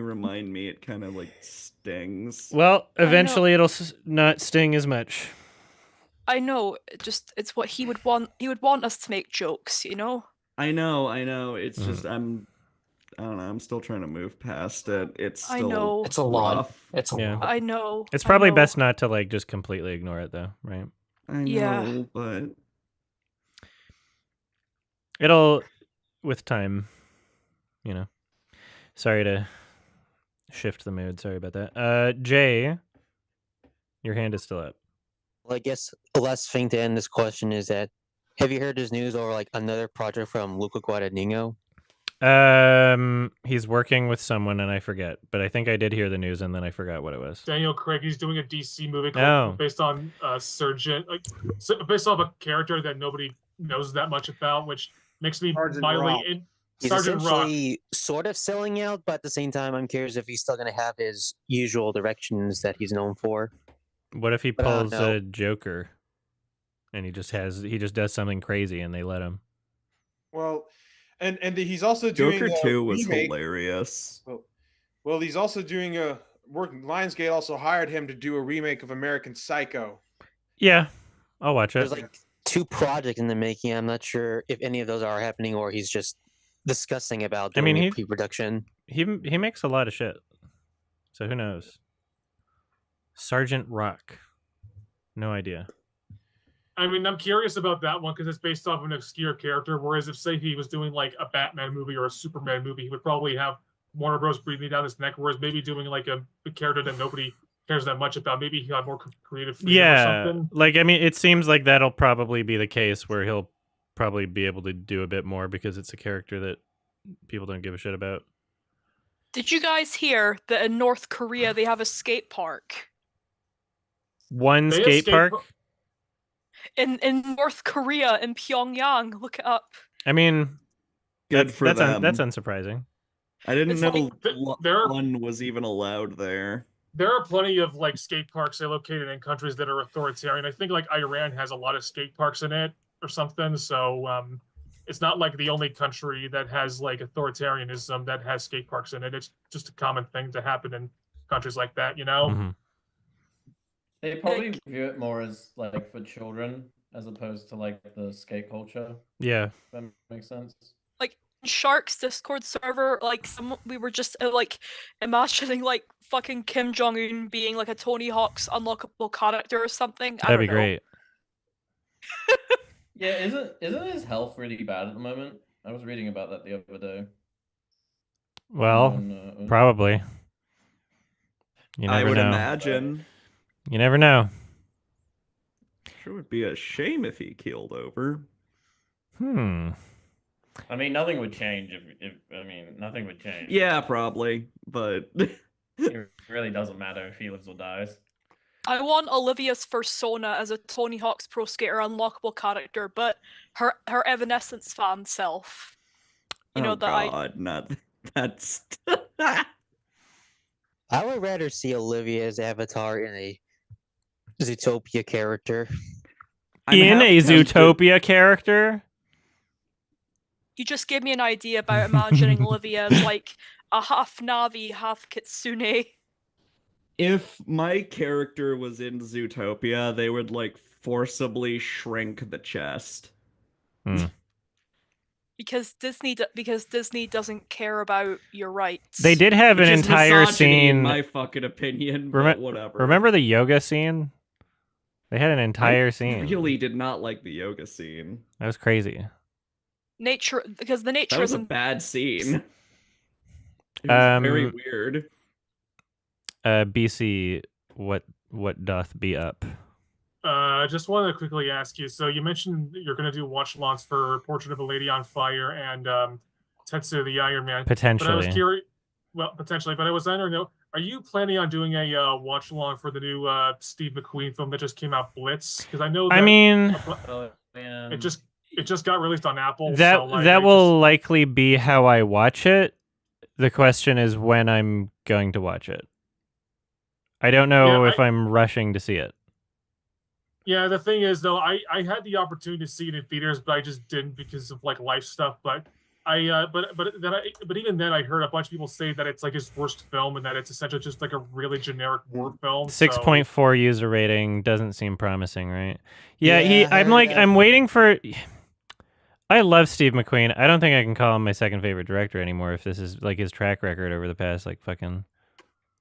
remind me, it kind of like stings. Well, know. eventually it'll not sting as much. I know. It's what he would want. He would want us to make jokes, you know. I know. It's just I don't know. I'm still trying to move past it. It's still I know. It's a lot. rough. It's a Yeah. lot. I know. It's I probably know. best not to like just completely ignore it though, right? I know, Yeah. but It'll with time, you know. Sorry to shift the mood. Sorry about that. Jay, your hand is still up. Well, I guess the last thing to end this question is that have you heard this news over like another project from Luca Guadagnino? He's working with someone and I forget, but I think I did hear the news and then I forgot what it was. Daniel Craig, he's doing a DC movie Oh. based on Surgeon, based off a character that nobody knows that much about, which makes me Sergeant mildly Rock. He's Sergeant Rock. essentially sort of selling out, but at the same time, I'm curious if he's still going to have his usual directions that he's known for. What if he But I don't pulls know. a Joker, and he just does something crazy, and they let him? Well, and he's also doing Joker a 2 was remake. hilarious. Well, he's also doing a Lionsgate also hired him to do a remake of American Psycho. Yeah, I'll watch it. There's like 2 projects in the making. I'm not sure if any of those are happening or he's just discussing about I doing mean, a pre-production. He makes a lot of shit, so who knows? Sergeant Rock, no idea. I mean, I'm curious about that one because it's based off an obscure character. Whereas if, say, he was doing like a Batman movie or a Superman movie, he would probably have Warner Bros. Breathing down his neck. Whereas maybe doing like a character that nobody cares that much about, maybe he had more creative freedom or something. Like, I mean, it seems like that'll probably be the case where he'll probably be able to do a bit more because it's a character that people don't give a shit about. Did you guys hear that in North Korea they have a skate park? One skate park? In North Korea, in Pyongyang. Look it up. I mean, Good for them. That's unsurprising. I didn't know there one was even allowed there. There are plenty of like skate parks located in countries that are authoritarian. I think like Iran has a lot of skate parks in it or something. So it's not like the only country that has like authoritarianism that has skate parks in it. It's just a common thing to happen in countries like that, you know? Mm-hmm. They probably view it more as like for children as opposed to like the skate culture. Yeah. If that makes sense. Like Shark's Discord server, like we were just like imagining like fucking Kim Jong-un being like a Tony Hawk's unlockable character or something. That'd be great. Yeah, isn't his health really bad at the moment? I was reading about that the other day. Well, probably. You never I would know. imagine. You never know. Sure would be a shame if he keeled over. I mean, nothing would change if nothing would change. Yeah, probably, but it really doesn't matter if he lives or dies. I want Olivia's persona as a Tony Hawk's Pro Skater unlockable character, but her Evanescence fan self. You know that not that's. I would rather see Olivia's avatar in a Zootopia character. In a Zootopia character? You just gave me an idea about imagining Olivia as like a half Navi, half Kitsune. If my character was in Zootopia, they would like forcibly shrink the chest. Because Disney doesn't care about your rights. They did have an entire scene. In my fucking opinion, but whatever. Remember the yoga scene? They had an entire scene. I really did not like the yoga scene. That was crazy. Nature, because the nature that was isn't a bad scene. It was very weird. BC, what doth be up? Just wanted to quickly ask you. So you mentioned you're going to do watch-alongs for Portrait of a Lady on Fire and Tetsuya the Iron Man. Potentially. But I was curious. Well, potentially, but I was wondering, are you planning on doing a watch-along for the new Steve McQueen film that just came out, Blitz? Because I know. That it just got released on Apple. That will likely be how I watch it. The question is when I'm going to watch it. I don't know if I'm rushing to see it. Yeah, the thing is, though, I had the opportunity to see it in theaters, but I just didn't because of like life stuff. But but even then, I heard a bunch of people say that it's like his worst film and that it's essentially just like a really generic war film. 6.4 user rating doesn't seem promising, right? Yeah, I'm waiting for. I love Steve McQueen. I don't think I can call him my second favorite director anymore if this is like his track record over the past like fucking.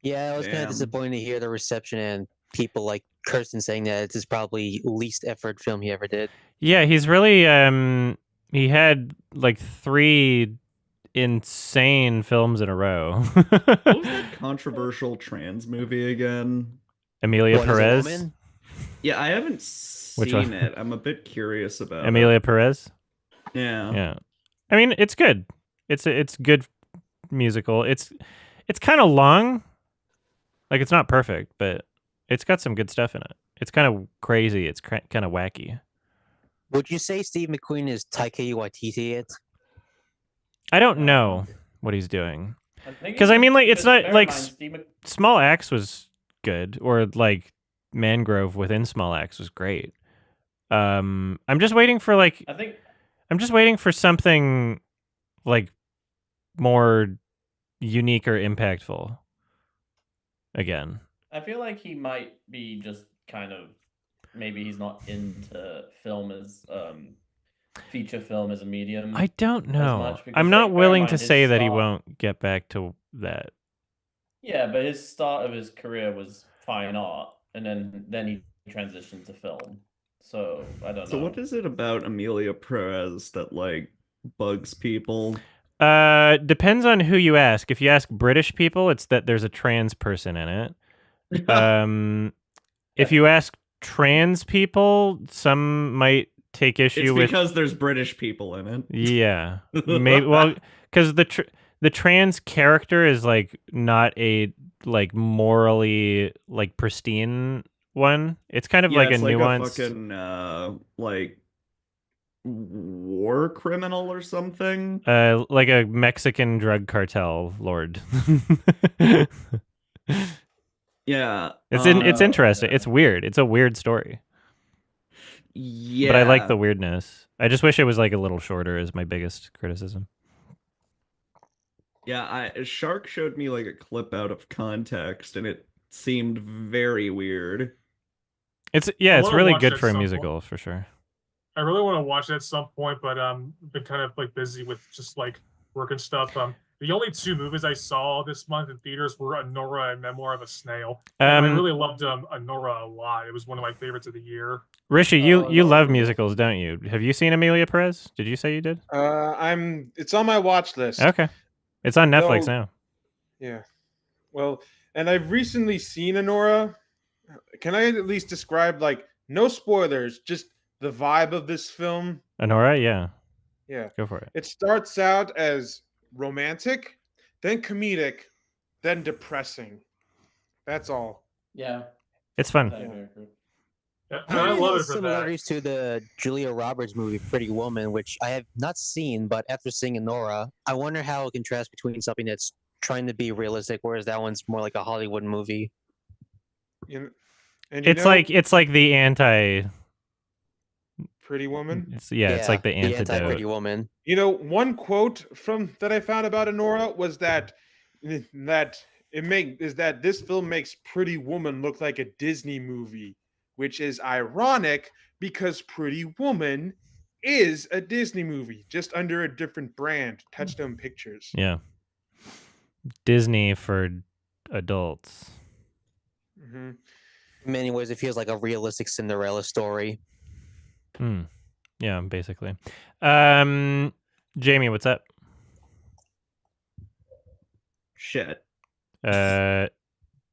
Yeah, I was kind of disappointed to hear the reception and people like Kirsten saying that it's his probably least effort film he ever did. Yeah, he's really he had like 3 insane films in a row. What was that controversial trans movie again? Emilia Perez. Yeah, I haven't seen it. I'm a bit curious about Emilia Perez. Yeah. Yeah. I mean, it's good. It's good musical. It's kind of long. Like it's not perfect, but it's got some good stuff in it. It's kind of crazy. It's kind of wacky. Would you say Steve McQueen is Taika Waititi it? I don't know what he's doing. think Because I mean, like, it's not bear in like mind, Steve Mc- Small Axe was good, or like Mangrove within Small Axe was great. I'm just waiting for like I think I'm just waiting for something like more unique or impactful again. I feel like he might be just kind of maybe he's not into film as feature film as a medium. I don't as know. much because, I'm like, not bear in willing mind to his say that he start- won't get back to that. Yeah, but his start of his career was fine art, and then he transitioned to film. So I don't So know. what is it about Amelia Perez that like bugs people? Depends on who you ask. If you ask British people, it's that there's a trans person in it. If you ask trans people, some might take issue It's with because there's British people in it. Yeah, maybe. Well, because the trans character is like not a like morally like pristine one. It's kind of Yeah, like a it's like nuanced. a fucking like war criminal or something. Like a Mexican drug cartel lord. Yeah. It's interesting. It's weird. It's a weird story. Yeah. But I like the weirdness. I just wish it was like a little shorter is my biggest criticism. Yeah, Shark showed me like a clip out of context and it seemed very weird. It's I it's wanna really watch good it for a some musical for sure. I really want to watch it at some point, but been kind of like busy with just like work and stuff. The only two movies I saw this month in theaters were Anora and Memoir of a Snail. And I really loved Anora a lot. It was one of my favorites of the year. Rishi, you Oh, no. love musicals, don't you? Have you seen Amelia Perez? Did you say you did? It's on my watch list. Okay, it's on Netflix No. now. Yeah. Well, and I've recently seen Anora. Can I at least describe, like, no spoilers, just the vibe of this film? Honora, yeah, Yeah. go for it. It starts out as romantic, then comedic, then depressing. That's all. Yeah. It's fun. I agree. Yeah, I I think love it it has for that. similarities to the Julia Roberts movie Pretty Woman, which I have not seen, but after seeing Nora, I wonder how it contrasts between something that's trying to be realistic, whereas that one's more like a Hollywood movie. You know, and It's like the anti. Pretty Woman. It's like the antidote. anti-Pretty Woman. You know, one quote from that I found about Anora was that this film makes Pretty Woman look like a Disney movie, which is ironic because Pretty Woman is a Disney movie, just under a different brand, Touchstone Pictures. Yeah. Disney for adults. Mm-hmm. In many ways, it feels like a realistic Cinderella story. Yeah, basically. Jamie, what's up? Shit. All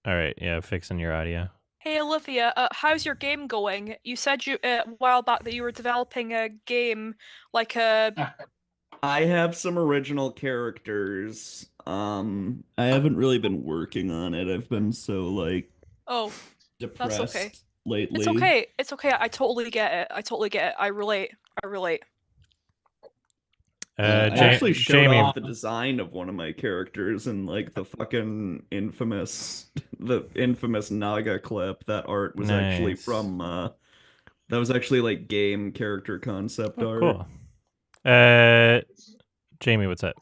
right, yeah, fixing your audio. Hey Olivia, how's your game going? You said a while back that you were developing a game, like a. I have some original characters. I haven't really been working on it. I've been so like depressed That's okay. lately. It's okay. It's okay. I totally get it. I relate. I actually showed Jamie. off the design of one of my characters in like the fucking infamous Naga clip. That art was actually Nice. from that was actually like game character concept art. Cool. Jamie, what's up?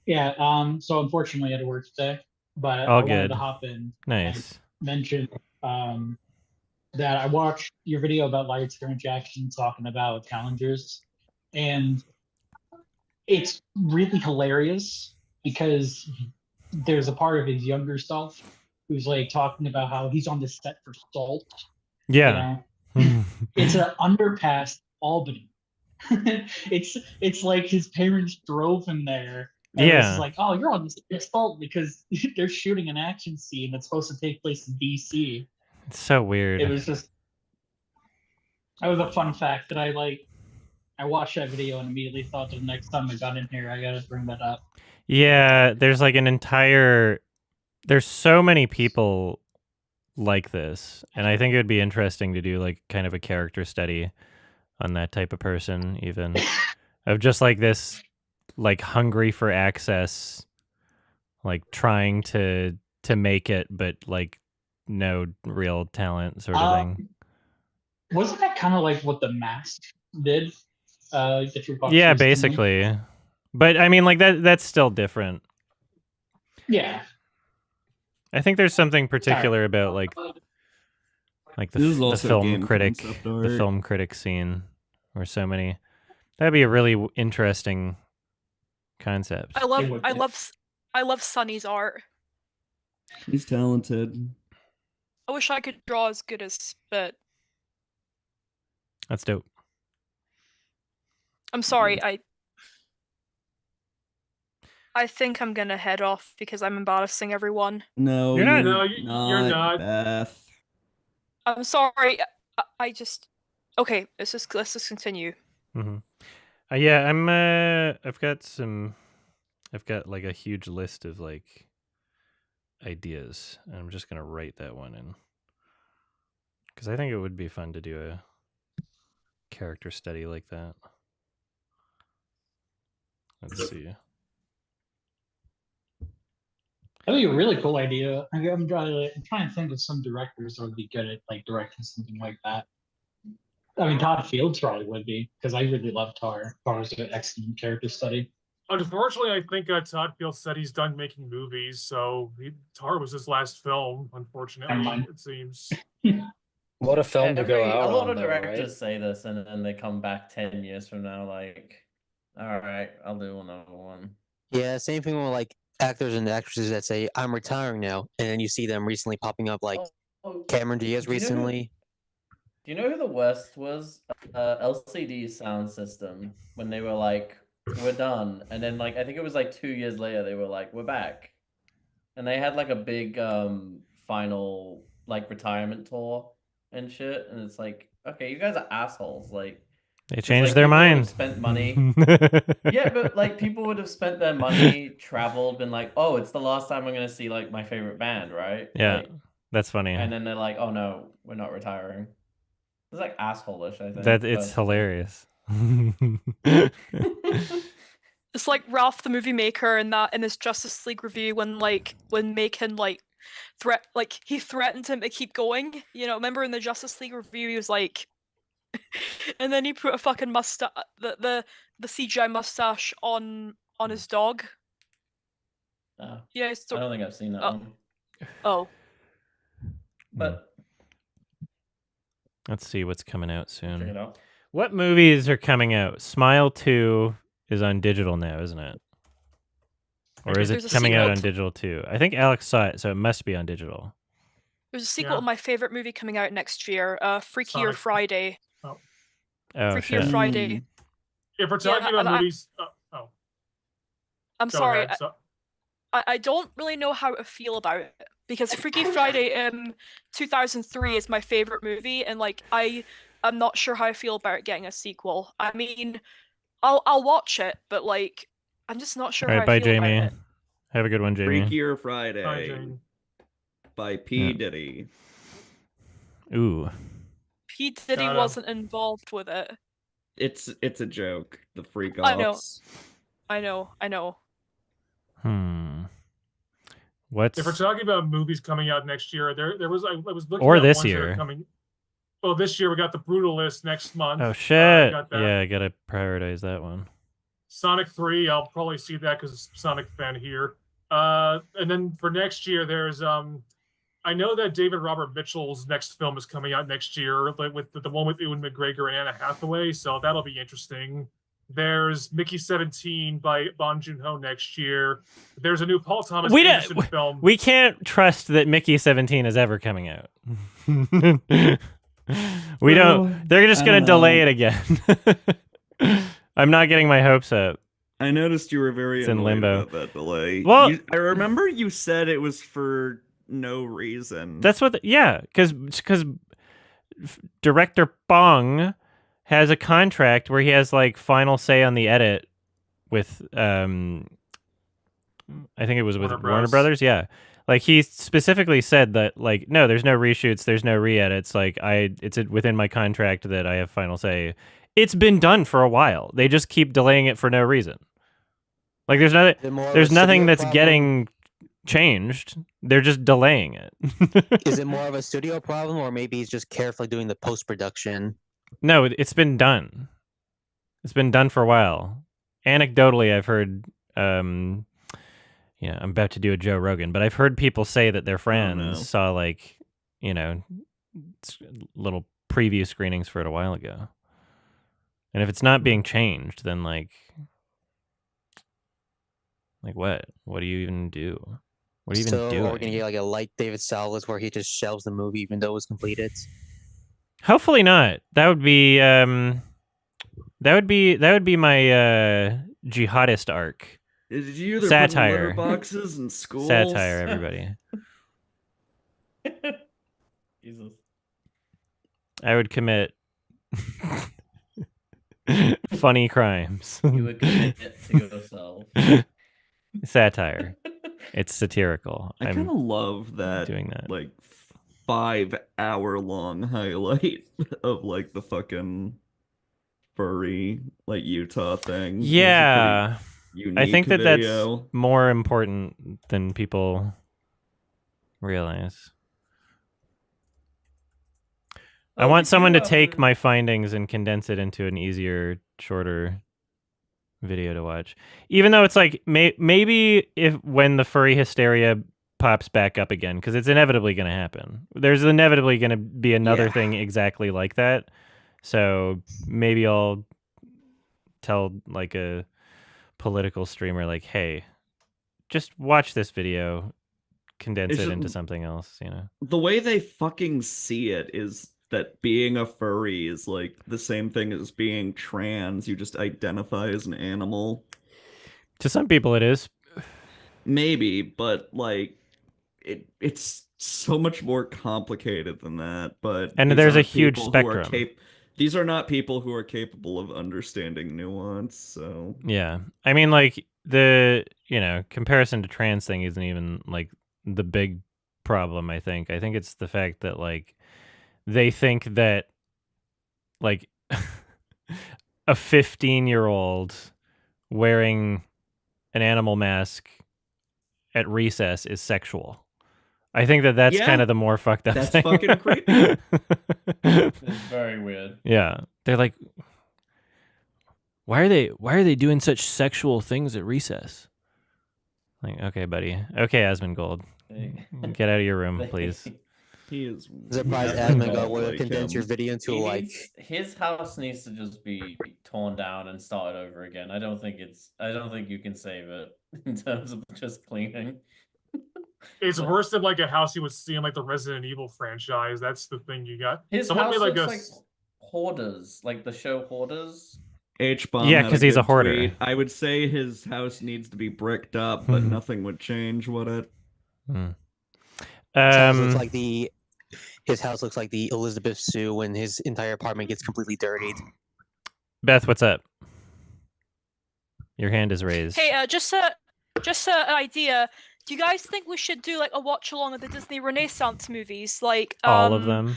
Yeah. So unfortunately I had to work today, but I All wanted good. to hop in Nice. and mention that I watched your video about Light Current Jackson talking about challengers, and it's really hilarious because there's a part of his younger self who's like talking about how he's on the set for Salt. Yeah. You know? It's an underpass Albany. it's like his parents drove him there. And Yeah. It's like, oh, you're on the Salt because they're shooting an action scene that's supposed to take place in DC. It's so weird. It was just that was a fun fact that I watched that video and immediately thought the next time I got in here I gotta bring that up. Yeah, there's like there's so many people like this, and I think it would be interesting to do like kind of a character study on that type of person, even of just like this, like hungry for access, like trying to make it, but like no real talent sort of thing. Wasn't that kind of like what The Mask did? That you watched Yeah, recently? basically. But I mean, like that's still different. Yeah. I think there's something particular about like the This is the also film game critic, concept the art. film critic scene, where so many. That'd be a really interesting concept. I love Sunny's art. He's talented. I wish I could draw as good as, but That's dope. I'm sorry. I think I'm gonna head off because I'm embarrassing everyone. No, You're not- No, you're not. Beth. I'm sorry. I just. Okay, let's just continue. Mm-hmm. Yeah, I've got like a huge list of like ideas, and I'm just gonna write that one in because I think it would be fun to do a character study like that. Let's see. That'd be a really cool idea. I'm trying to think of some directors that would be good at like directing something like that. I mean, Todd Fields probably would be, because I really love Tar. Tar was an excellent character study. Unfortunately, I think Todd Field said he's done making movies, so Tar was his last film. Unfortunately, it seems. What a film to go out A lot on, of though, directors right? say this, and then they come back 10 years from now, like, all right, I'll do another one. Yeah, same thing with like actors and actresses that say I'm retiring now, and then you see them recently popping up, like Cameron Diaz recently. Do you know who the worst was? LCD Sound System, when they were like, we're done. And then like I think it was like 2 years later they were like, we're back. And they had like a big final like retirement tour and shit. And it's like, okay, you guys are assholes. Like They changed like, their people would have mind. Spent money. Yeah, but like people would have spent their money, traveled, been like, oh, it's the last time I'm gonna see like my favorite band, right? Yeah, Like, that's funny. and then they're like, oh no, we're not retiring. It's like asshole-ish, I think. That it's hilarious. It's like Ralph the Movie Maker in his Justice League review when Macon he threatened him to keep going. You know, remember in the Justice League review he was like, and then he put a fucking mustache, the CGI mustache on his dog. Yeah, I don't think I've seen that one. Oh. But let's see what's coming out soon. check it out. What movies are coming out? Smile 2 is on digital now, isn't it? Or is it coming out on digital too? I think Alex saw it, so it must be on digital. There's a sequel to my favorite movie coming out next year, Freakier Friday. Oh, Freakier Friday. If we're talking about movies, I'm sorry. I don't really know how to feel about it because Freaky Friday 2003 is my favorite movie, and like I'm not sure how I feel about getting a sequel. I mean, I'll watch it, but like I'm just not sure. All right, how bye, I feel Jamie. about it. Have a good one, Jamie. Freakier Friday by P. Diddy. Ooh. P. Diddy wasn't involved with it. It's a joke. The freak offs. I know. What's if we're talking about movies coming out next year, there was I was looking or at this ones that year are coming. Well, this year we got the Brutalist next month. Oh shit! Yeah, I gotta prioritize that one. Sonic 3, I'll probably see that because Sonic fan here. And then for next year, there's I know that David Robert Mitchell's next film is coming out next year, like with the one with Ewan McGregor and Anna Hathaway, so that'll be interesting. There's Mickey 17 by Bong Joon-ho next year. There's a new Paul Thomas Anderson film. We can't trust that Mickey 17 is ever coming out. We don't. They're just gonna delay it again. I'm not getting my hopes up. I noticed you were very in limbo about that delay. Well, I remember you said it was for no reason. That's what. Because director Bong has a contract where he has like final say on the edit with I think it was with Warner Brothers. Yeah, Like he specifically said that, like, no, there's no reshoots, there's no re-edits. Like it's within my contract that I have final say. It's been done for a while. They just keep delaying it for no reason. Like there's nothing that's getting changed. They're just delaying it. Is it more of a studio problem, or maybe he's just carefully doing the post-production? No, it's been done. It's been done for a while. Anecdotally, I've heard, I'm about to do a Joe Rogan, but I've heard people say that their friends saw, like, little preview screenings for it a while ago. And if it's not being changed, then like what? What do you even do? What are you even doing? So are we gonna get like a light David Salas where he just shelves the movie even though it was completed? Hopefully not. That would be my jihadist arc. Did you either Satire. put letterboxes in schools? Satire, everybody. Jesus. I would commit funny crimes. You would commit it to yourself. Satire. It's satirical. I kind of love that doing that. like 5-hour-long highlight of like the fucking furry like Utah thing. Yeah. I think that video. that's more important than people realize. I want someone to take my findings and condense it into an easier, shorter video to watch. Even though it's like maybe when the furry hysteria pops back up again, because it's inevitably going to happen. There's inevitably going to be another thing exactly like that. So maybe I'll tell like a political streamer like, hey, just watch this video, condense it into something else, The way they fucking see it is that being a furry is like the same thing as being trans. You just identify as an animal. To some people it is. Maybe, but like it's so much more complicated than that. But and there's a huge spectrum. These are not people who are capable of understanding nuance, so yeah. I mean, like the comparison to trans thing isn't even like the big problem. I think it's the fact that like they think that like a 15-year-old wearing an animal mask at recess is sexual. I think that's kind of the more fucked up thing. That's fucking creepy. It's very weird. Yeah. They're like, why are they doing such sexual things at recess? Like, okay, buddy. Okay, Asmongold. Get out of your room, please. He is surprised Asmongold would condense your video into like his house needs to just be torn down and started over again. I don't think you can save it in terms of just cleaning. It's worse than like a house you would see in like the Resident Evil franchise. That's the thing you got. His house looks like Hoarders, like the show Hoarders. H-bomb. Yeah, because he's a hoarder. Tweet. I would say his house needs to be bricked up, but nothing would change, would it? His house looks like the Elizabeth Sue when his entire apartment gets completely dirtied. Beth, what's up? Your hand is raised. Hey, just an idea. Do you guys think we should do like a watch along of the Disney Renaissance movies, like all of them?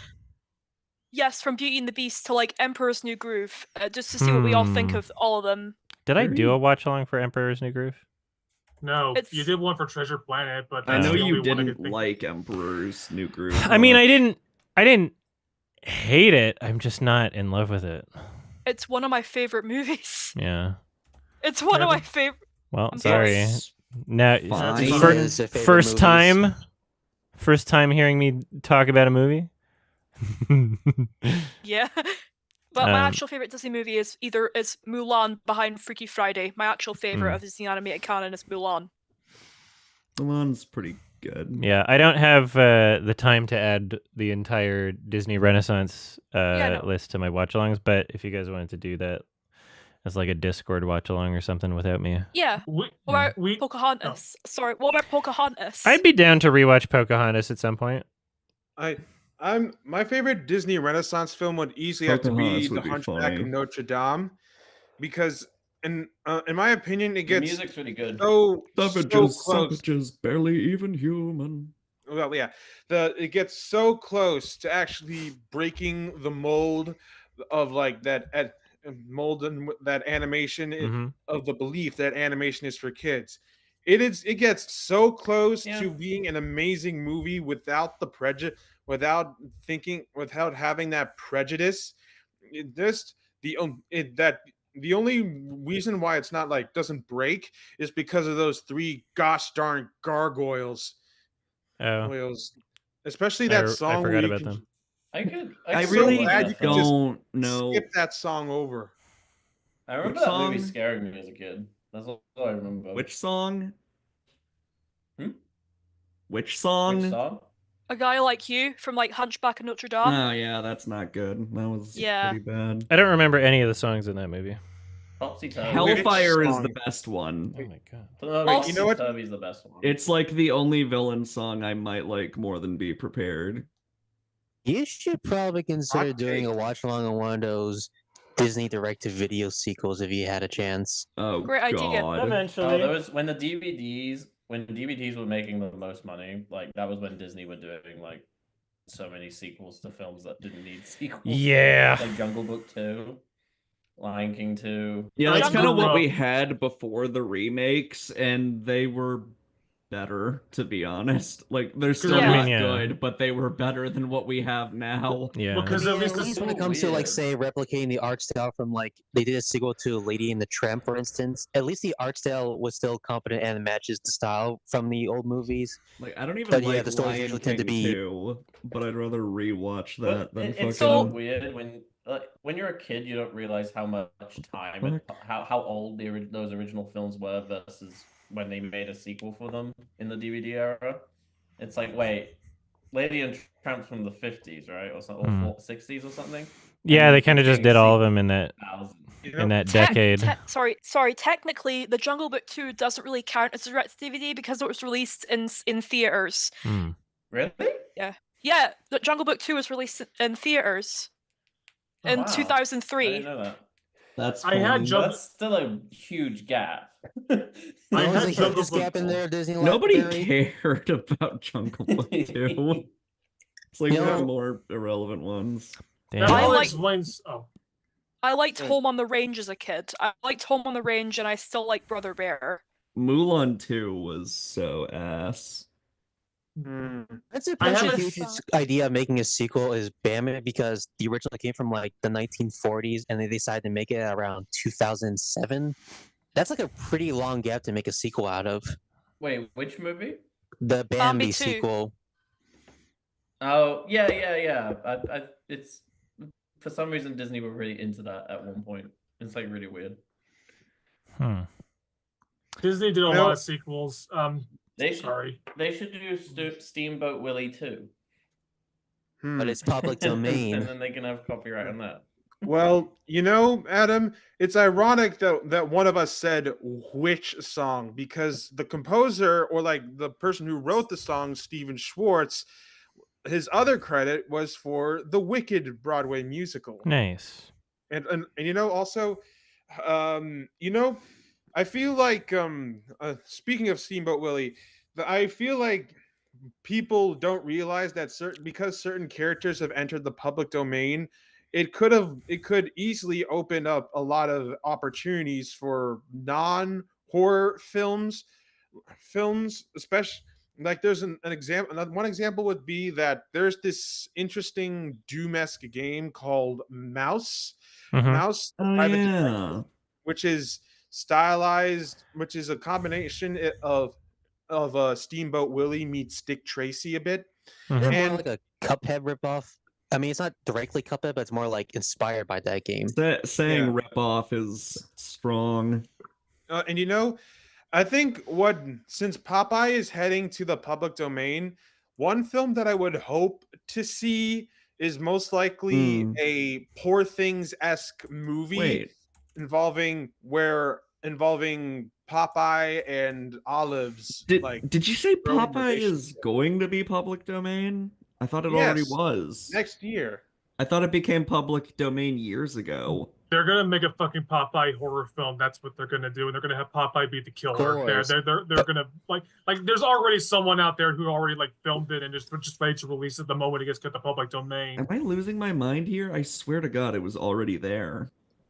Yes, from Beauty and the Beast to like Emperor's New Groove, just to see what we all think of all of them. Did I do a watch along for Emperor's New Groove? No, you did one for Treasure Planet, but I know you didn't like Emperor's New Groove. I mean, I didn't hate it. I'm just not in love with it. It's one of my favorite movies. Yeah. It's one of my favorite. Well, sorry. No, first time hearing me talk about a movie. Yeah, but my actual favorite Disney movie is Mulan behind Freaky Friday. My actual favorite of Disney animated canon is Mulan. Mulan's pretty good. Yeah, I don't have the time to add the entire Disney Renaissance list to my watch-alongs, but if you guys wanted to do that as like a Discord watch-along or something without me. Yeah. What about Pocahontas? Oh. Sorry, what about Pocahontas? I'd be down to rewatch Pocahontas at some point. My favorite Disney Renaissance film would easily have to be The Hunchback of Notre Dame, because and in my opinion, it The gets music's really good. so Savages, close. savages, barely even human. Well, yeah, it gets so close to actually breaking the mold of like mold and that animation Mhm. of the belief that animation is for kids. It gets so close Yeah. to being an amazing movie without the prejudice, without without having that prejudice. It just the only reason why it's not like doesn't break is because of those three gosh darn gargoyles. Oh, Wales, especially I, that I song where forgot you about can. them. I I'm could so really rewatch glad that you could just don't know skip that song over. I remember which that movie song. scaring me as a kid. That's all I remember. Which song? Hmm? Which Which song? song? A Guy Like You from like Hunchback of Notre Dame. Oh yeah, that's not good. That was Yeah. pretty bad. I don't remember any of the songs in that movie. Topsy Turvy. Hellfire is the song? best one. Oh my god. Wait, you know what? Turvy's the best one. It's like the only villain song I might like more than Be Prepared. You should probably consider Hot doing take. a watch along on one of those Disney direct-to-video sequels if you had a chance. Oh Great idea. god. Eventually. Oh, there was when DVDs were making the most money. Like that was when Disney were doing like so many sequels to films that didn't need sequels. Yeah. Like Jungle Book 2, Lion King 2. Yeah, that's Jungle kind of what Book. we had before the remakes, and they were better, to be honest. Like, they're still Yeah. not I mean, yeah. good, but they were better than what we have now. Yeah. Because I at mean, least at this least when so it comes to like weird. say replicating the art style from like they did a sequel to Lady and the Tramp, for instance. At least the art style was still competent and matches the style from the old movies. Like, I don't even But yeah, like the stories Lion usually tend to King be 2, but I'd rather rewatch that than It's So- fucking... weird when you're a kid, you don't realize how much time and how old those original films were versus when they made a sequel for them in the DVD era. It's like, wait, Lady and Tramp's from the 50s, right, or something, Hmm. or 60s or something. Yeah, And they kind of it's just getting did all of sequels them in that 2000. You in know, that decade. Sorry. Technically, The Jungle Book 2 doesn't really count as a direct DVD because it was released in theaters. Hmm. Really? Yeah, The Jungle Book 2 was released in theaters Oh, in wow. I 2003. didn't know that. That's I had funny. Jungle- That's still a huge gap. I As long as had they kept Jungle this gap Book. in there, Disney Nobody library. cared about Jungle Book 2. It's like You we have know- more irrelevant ones. That Damn. I probably like- explains. Oh, I liked Right. Home on the Range as a kid. I liked Home on the Range, and I still like Brother Bear. Mulan 2 was so ass. That's a I pretty haven't huge s- idea of making a sequel is Bam because the original came from like the 1940s and they decided to make it around 2007. That's like a pretty long gap to make a sequel out of. Wait, which movie? The Bambi Bambi 2. sequel. Oh, yeah. It's for some reason Disney were really into that at one point. It's like really weird. Hmm. Disney did a No. lot of sequels. They should, Sorry. they should do Steamboat Willie too. But it's public domain. And then they can have copyright on that. Well, you know, Adam, it's ironic that one of us said which song because the composer or like the person who wrote the song, Steven Schwartz, his other credit was for the Wicked Broadway musical. Nice. And you know, also, you know, I feel like speaking of Steamboat Willie, I feel like people don't realize that certain characters have entered the public domain, it could easily open up a lot of opportunities for non-horror films, especially like there's an example. One example would be that there's this interesting Doom-esque game called Mouse. Mhm. Mouse, the Oh, Private yeah. Detective, which is stylized, which is a combination of Steamboat Willie meets Dick Tracy a bit. Mhm. It's more And- like a Cuphead ripoff. I mean, it's not directly Cuphead, but it's more like inspired by that game. Saying Yeah. rip off is strong. And you know, I think since Popeye is heading to the public domain, one film that I would hope to see is most likely Hmm. a Poor Things-esque movie Wait, involving Popeye and Olive's. did you say growing Popeye is relationship. going to be public domain? I thought it already Yes, was. next year? I thought it became public domain years ago. They're gonna make a fucking Popeye horror film. That's what they're gonna do, and they're gonna have Popeye be the killer. course. They're gonna like there's already someone out there who already like filmed it and just ready to release it the moment it gets to the public domain. Am I losing my mind here? I swear to God, it was already there.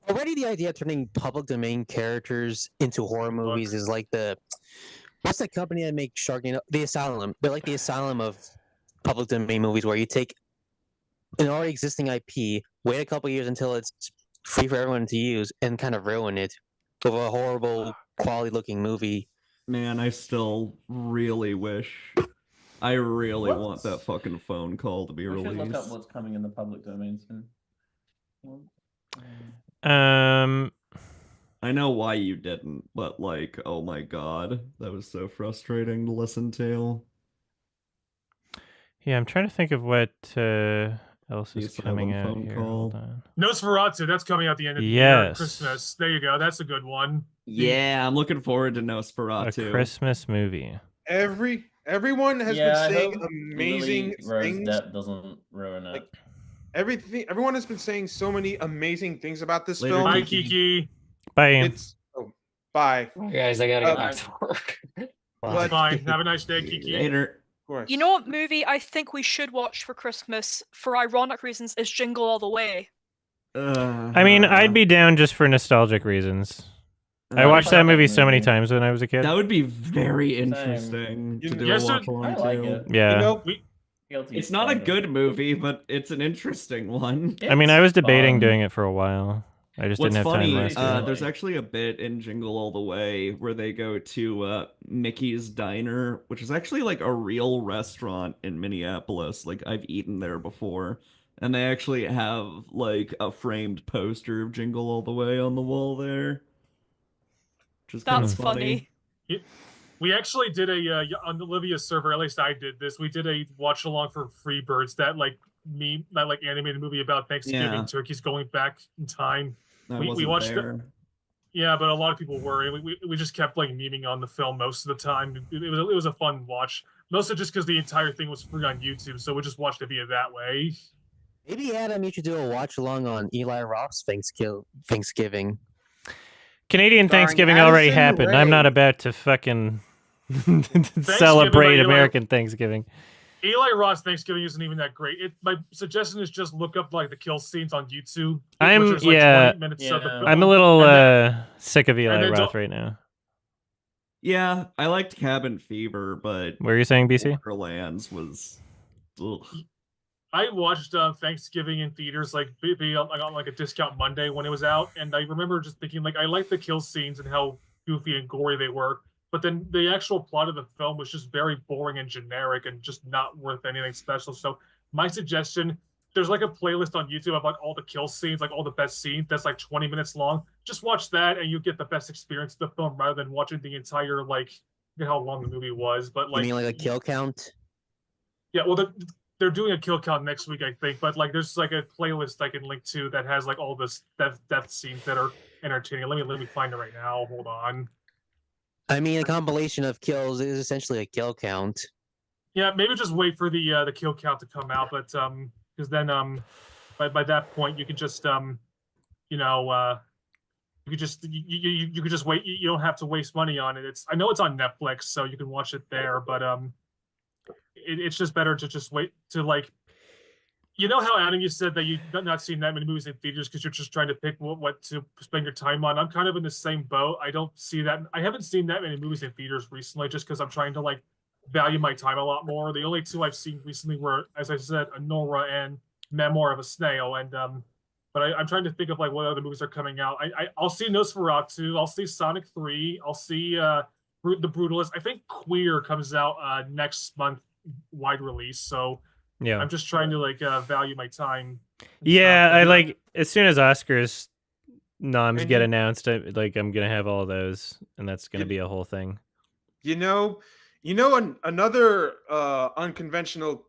Already, the idea of turning public domain characters into horror movies is like what's that company that makes Sharknado? The Asylum. They're like the Asylum of public domain movies, where you take an already existing IP, wait a couple years until it's free for everyone to use, and kind of ruin it with a horrible, quality-looking movie. Man, I still really wish. I really want that fucking phone call to be We should released. look up what's coming in the public domain soon. I know why you didn't, but like, oh my god, that was so frustrating to listen to. Yeah, I'm trying to think of what else is The coming Asylum out phone here. call. Hold on. Nosferatu, that's coming out the end of the year. Yes. Christmas. There you go. That's a good one. Yeah, I'm looking forward to A Nosferatu. Christmas movie. Everyone has Yeah, I been saying hope amazing Lily Rose things. Depp doesn't ruin it. Everyone has been saying so many amazing things about this Later, film. Bye, Kiki. Bye. Bye. Guys, I gotta get Uh, back to work. But- Fine. Have a nice day, Kiki. Later. Of course. You know what movie I think we should watch for Christmas, for ironic reasons, is Jingle All the Way. I mean, I'd be down just for nostalgic reasons. I watched that movie so many times when I was a kid. That would be very interesting to do a Yes, watch along I like to. it. Yeah. You know, Guilty It's not a pleasure. good movie, but it's an interesting one. I mean, I was It's debating fun. doing it for a while. I just What's didn't have funny, time last year. there's actually a bit in Jingle All the Way where they go to Mickey's Diner, which is actually like a real restaurant in Minneapolis. Like I've eaten there before, and they actually have like a framed poster of Jingle All the Way on the wall there, which is kind of That's funny. We actually did on Olivia's server, at least I did this. We did a watch along for Freebirds, that animated movie about Thanksgiving Yeah. turkeys going back in time. I we wasn't watched there. Yeah, but a lot of people were. We just kept like memeing on the film most of the time. It was a fun watch, mostly just because the entire thing was free on YouTube, so we just watched it via that way. Maybe, Adam, you should do a watch along on Eli Roth's Thanksgiving. Canadian Starring Thanksgiving already Addison happened. Rae. I'm not about to fucking celebrate by Eli- American Thanksgiving. Eli Roth's Thanksgiving isn't even that great. My suggestion is just look up like the kill scenes on YouTube. I'm- which is, like, yeah. 20 minutes of the Yeah. film. I'm a little And then- sick of Eli and then Roth don't- right now. Yeah, I liked Cabin Fever, but What are you saying, BC? Borderlands was. Ugh. I watched Thanksgiving in theaters like on like a discount Monday when it was out, and I remember just thinking like I liked the kill scenes and how goofy and gory they were, but then the actual plot of the film was just very boring and generic and just not worth anything special. So my suggestion, there's like a playlist on YouTube about all the kill scenes, like all the best scenes. That's like 20 minutes long. Just watch that, and you get the best experience of the film rather than watching the entire like how long the movie was. But You like, mean like a kill count? yeah, well, they're doing a kill count next week, I think. But like, there's like a playlist I can link to that has like all this death scenes that are entertaining. Let me find it right now. Hold on. I mean, a compilation of kills is essentially a kill count. Yeah, maybe just wait for the kill count to come out, but because then by that point you can just you could just you could just wait. You don't have to waste money on it. I know it's on Netflix, so you can watch it there, but it's just better to just wait to like. You know how, Adam, you said that you've not seen that many movies in theaters because you're just trying to pick what to spend your time on? I'm kind of in the same boat. I don't see that. I haven't seen that many movies in theaters recently just because I'm trying to like value my time a lot more. The only two I've seen recently were, as I said, Anora and Memoir of a Snail. And but I'm trying to think of like what other movies are coming out. I'll see Nosferatu. I'll see Sonic 3. I'll see The Brutalist. I think Queer comes out next month, wide release. So Yeah. I'm just trying to like value my time. and Yeah, stuff. I like as soon as Oscars noms And get you- announced, I'm gonna have all those, and that's gonna be a whole thing. You know, another unconventional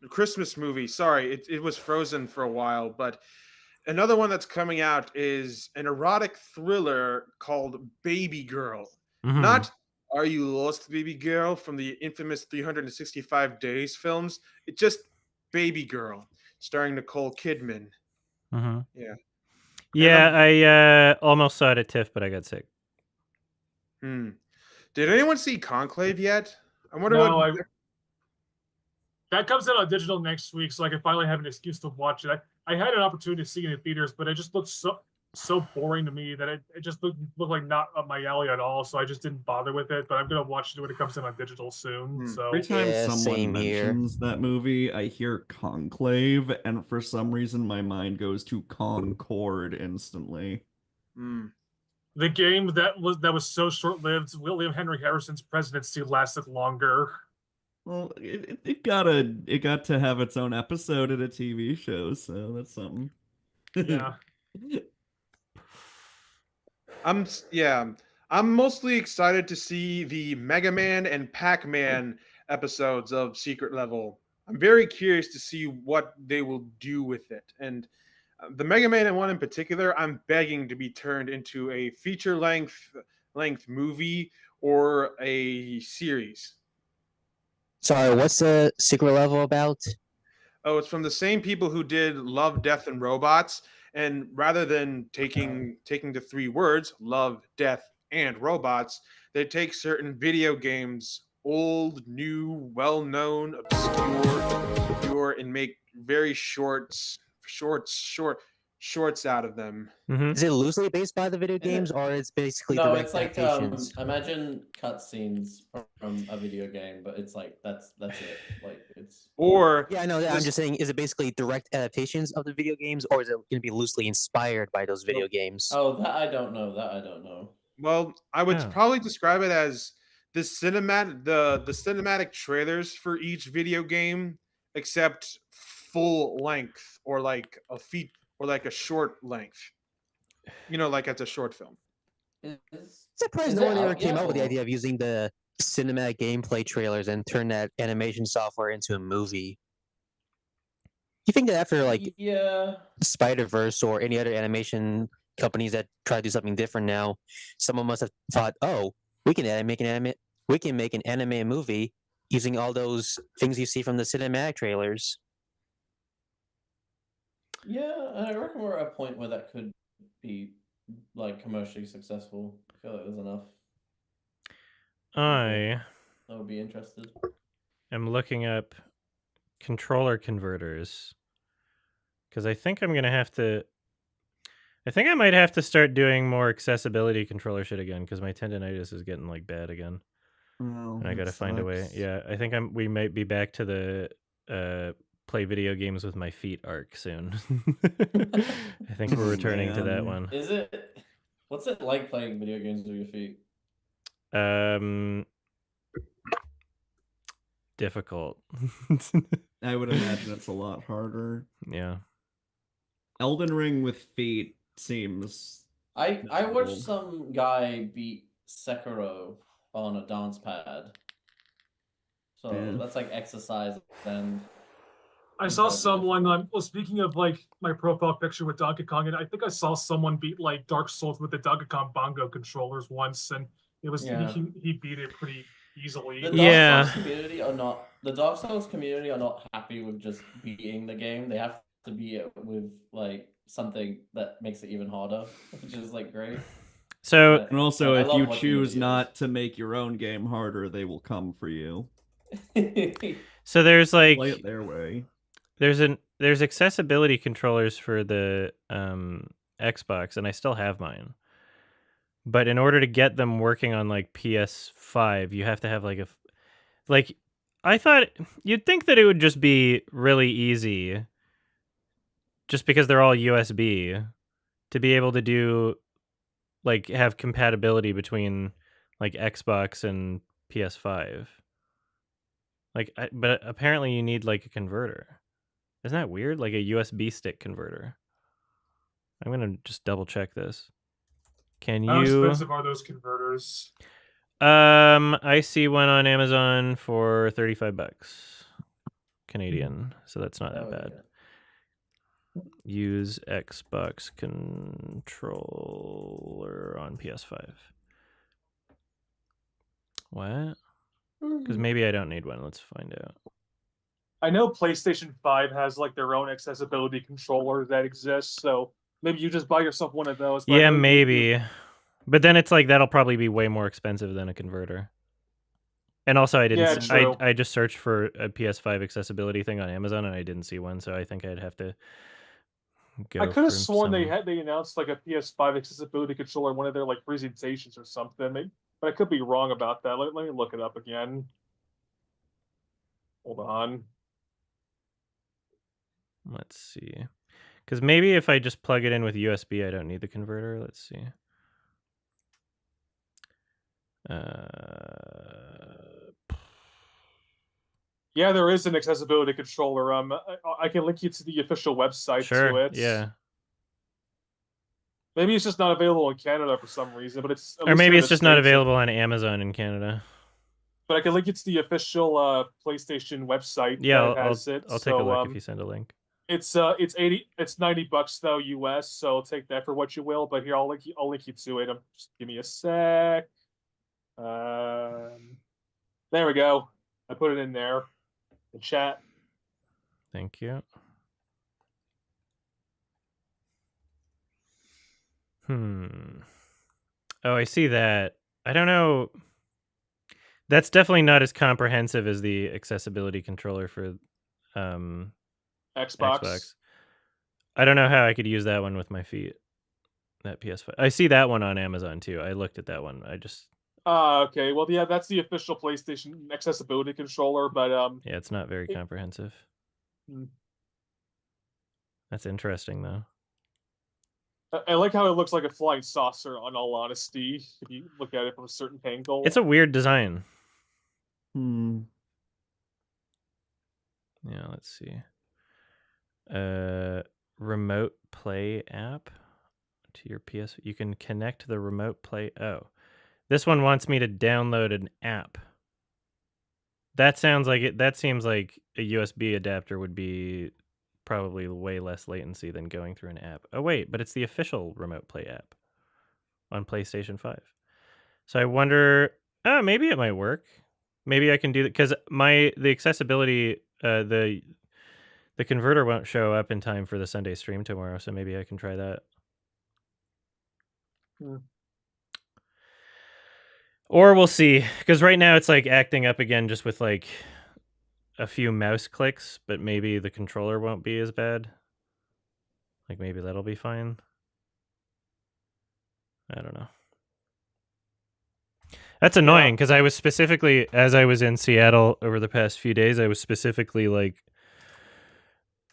Christmas movie. Sorry, it was frozen for a while, but another one that's coming out is an erotic thriller called Baby Girl. Mhm. Not Are You Lost, Baby Girl from the infamous 365 Days films. It's just Baby Girl, starring Nicole Kidman. Mm-hmm. Yeah. Yeah, I almost saw it at TIFF, but I got sick. Did anyone see Conclave yet? I wonder No, what. that comes out on digital next week, so I can finally have an excuse to watch it. I had an opportunity to see it in theaters, but it just looked so boring to me that it just looked like not up my alley at all. So I just didn't bother with it. But I'm gonna watch it when it comes out on digital soon. So Every time Yeah, someone same here. mentions that movie, I hear Conclave, and for some reason my mind goes to Concord instantly. the game that was so short lived, William Henry Harrison's presidency lasted longer. Well, it got to have its own episode in a TV show, so that's something. Yeah. I'm mostly excited to see the Mega Man and Pac-Man episodes of Secret Level. I'm very curious to see what they will do with it. And the Mega Man one in particular, I'm begging to be turned into a feature length movie or a series. Sorry, what's the Secret Level about? Oh, it's from the same people who did Love, Death, and Robots. And rather than taking the three words, love, death, and robots, they take certain video games, old, new, well-known, obscure, and make very shorts out of them. Is it loosely based by the video games, or it's basically No, direct it's like adaptations? imagine cutscenes from a video game, but it's like that's it. Like it's Or Yeah, I know. I'm just saying, is it basically direct adaptations of the video games, or is it going to be loosely inspired by those video games? Oh, that I don't know. Well, I would Oh. probably describe it as the cinematic trailers for each video game, except full length or like a short length. You know, like it's a short film. Surprised no one ever came up with the idea of using the cinematic gameplay trailers and turn that animation software into a movie. You think that after like Spider-Verse or any other animation companies that try to do something different now, someone must have thought, "Oh, we can make an anime movie using all those things you see from the cinematic trailers." Yeah, and I reckon we're at a point where that could be like commercially successful. I feel like there's enough. I would be interested. am looking up controller converters because I think I'm gonna have to. I think I might have to start doing more accessibility controller shit again because my tendonitis is getting like bad again. Oh, and I gotta find a way. Yeah, I think we might be back to the play video games with my feet arc soon. I think we're returning to that one. Is it? What's it like playing video games with your feet? Difficult. I would imagine it's a lot harder. Yeah. Elden Ring with feet seems. I watched some guy beat Sekiro on a dance pad. So that's like exercise and. I saw someone. Well, speaking of like my profile picture with Donkey Kong, and I think I saw someone beat like Dark Souls with the Donkey Kong bongo controllers once, and it was he beat it pretty easily. The Dark Souls community are not happy with just beating the game. They have to beat it with like something that makes it even harder, which is like great. So and also, if you choose not to make your own game harder, they will come for you. So there's like play it their way. There's accessibility controllers for the Xbox, and I still have mine. But in order to get them working on like PS5, you have to have like I thought you'd think that it would just be really easy, just because they're all USB, to be able to do like have compatibility between like Xbox and PS5. But apparently you need like a converter. Isn't that weird? Like a USB stick converter. I'm gonna just double check this. Can you? How expensive are those converters? I see one on Amazon for $35 Canadian, so that's not that bad. Use Xbox controller on PS5. What? Because maybe I don't need one. Let's find out. I know PlayStation 5 has like their own accessibility controller that exists, so maybe you just buy yourself one of those. But I Yeah, know maybe. But then it's like that'll probably be way more expensive than a converter. And also, I didn't. Yeah, true. I just searched for a PS5 accessibility thing on Amazon, and I didn't see one. So I think I'd have to go. I could have from sworn some... they announced like a PS5 accessibility controller in one of their like presentations or something. But I could be wrong about that. Let me look it up again. Hold on. Let's see. Because maybe if I just plug it in with USB, I don't need the converter. Let's see. Yeah, there is an accessibility controller. I can link you to the official website to it. Yeah. Maybe it's just not available in Canada for some reason, but it's or maybe it's just not available on Amazon in Canada. But I can link you to the official PlayStation website. Yeah, that has I'll take a look if you send a link. It's $90 though US, so take that for what you will. But here I'll link you to it. Just give me a sec. There we go. I put it in there. The chat. Thank you. Oh, I see that. I don't know. That's definitely not as comprehensive as the accessibility controller for Xbox. I don't know how I could use that one with my feet. That PS5. I see that one on Amazon too. I looked at that one. I just... Okay. Well, yeah, that's the official PlayStation accessibility controller, but yeah, it's not very comprehensive. That's interesting though. I like how it looks like a flying saucer, in all honesty, if you look at it from a certain angle. It's a weird design. Hmm. Yeah, let's see. Remote play app to your PS. You can connect the remote play. Oh, this one wants me to download an app. That sounds like it. That seems like a USB adapter would be probably way less latency than going through an app. Oh wait, but it's the official remote play app on PlayStation 5. So I wonder, maybe it might work. Maybe I can do that because the accessibility, the converter won't show up in time for the Sunday stream tomorrow. So maybe I can try that. Or we'll see, because right now it's like acting up again just with like a few mouse clicks, but maybe the controller won't be as bad. Like maybe that'll be fine. I don't know. That's annoying because I was specifically, as I was in Seattle over the past few days, I was specifically like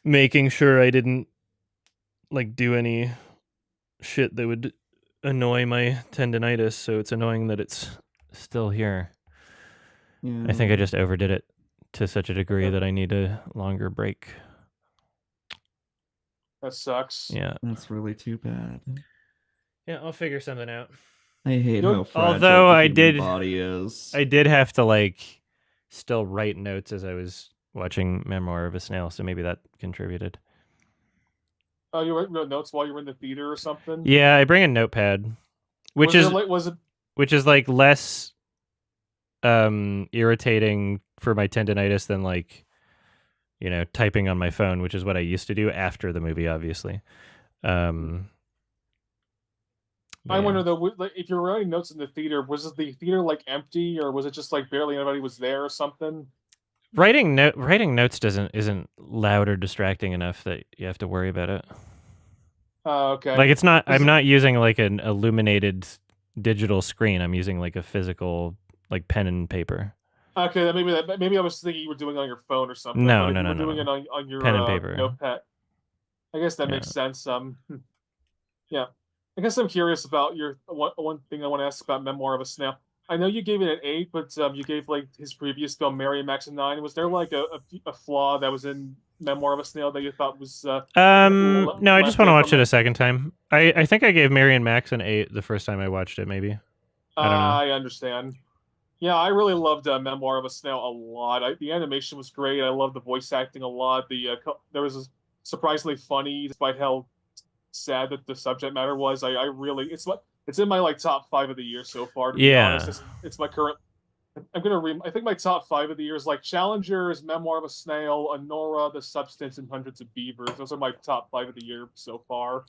making sure I didn't like do any shit that would annoy my tendonitis. So it's annoying that it's still here. Yeah. I think I just overdid it to such a degree that I need a longer break. That sucks. Yeah. That's really too bad. Yeah, I'll figure something out. I hate how fragile Although the I human did, body is. I did have to like still write notes as I was watching Memoir of a Snail, so maybe that contributed. Oh, you wrote notes while you were in the theater or something? Yeah, I bring a notepad, which is like less irritating for my tendonitis than like, you know, typing on my phone, which is what I used to do after the movie, obviously. I wonder though, if you're writing notes in the theater, was the theater like empty, or was it just like barely anybody was there or something? Writing notes isn't loud or distracting enough that you have to worry about it. Okay. Like it's not. I'm not using like an illuminated digital screen. I'm using like a physical like pen and paper. Okay, maybe I was thinking you were doing it on your phone or something. No, but no, if you no, were doing no. it on your pen and paper. notepad. I guess that makes sense. Yeah. I guess I'm curious about your one thing I want to ask about Memoir of a Snail. I know you gave it an 8, but you gave like his previous film, Mary and Max, a 9. Was there like a flaw that was in Memoir of a Snail that you thought was? No, I just want to watch it a second time. I think I gave Mary and Max an 8 the first time I watched it. Maybe. I don't know. I understand. Yeah, I really loved Memoir of a Snail a lot. The animation was great. I loved the voice acting a lot. There was surprisingly funny, despite how sad that the subject matter was. I really it's in my like top 5 of the year so far. To be honest, it's my current I think my top 5 of the year is like Challengers, Memoir of a Snail, Honora, The Substance, and Hundreds of Beavers. Those are my top 5 of the year so far.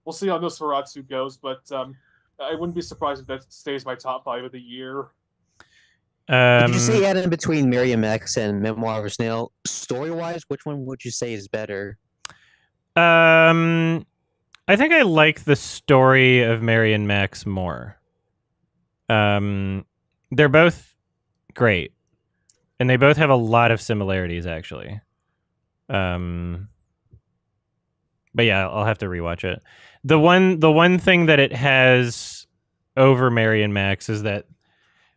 We'll see how Nosferatu goes, but I wouldn't be surprised if that stays my top 5 of the year. Did you say Adam between Mary and Max and Memoir of a Snail? Story wise, which one would you say is better? I think I like the story of Mary and Max more. They're both great, and they both have a lot of similarities, actually. But yeah, I'll have to rewatch it. The one thing that it has over Mary and Max is that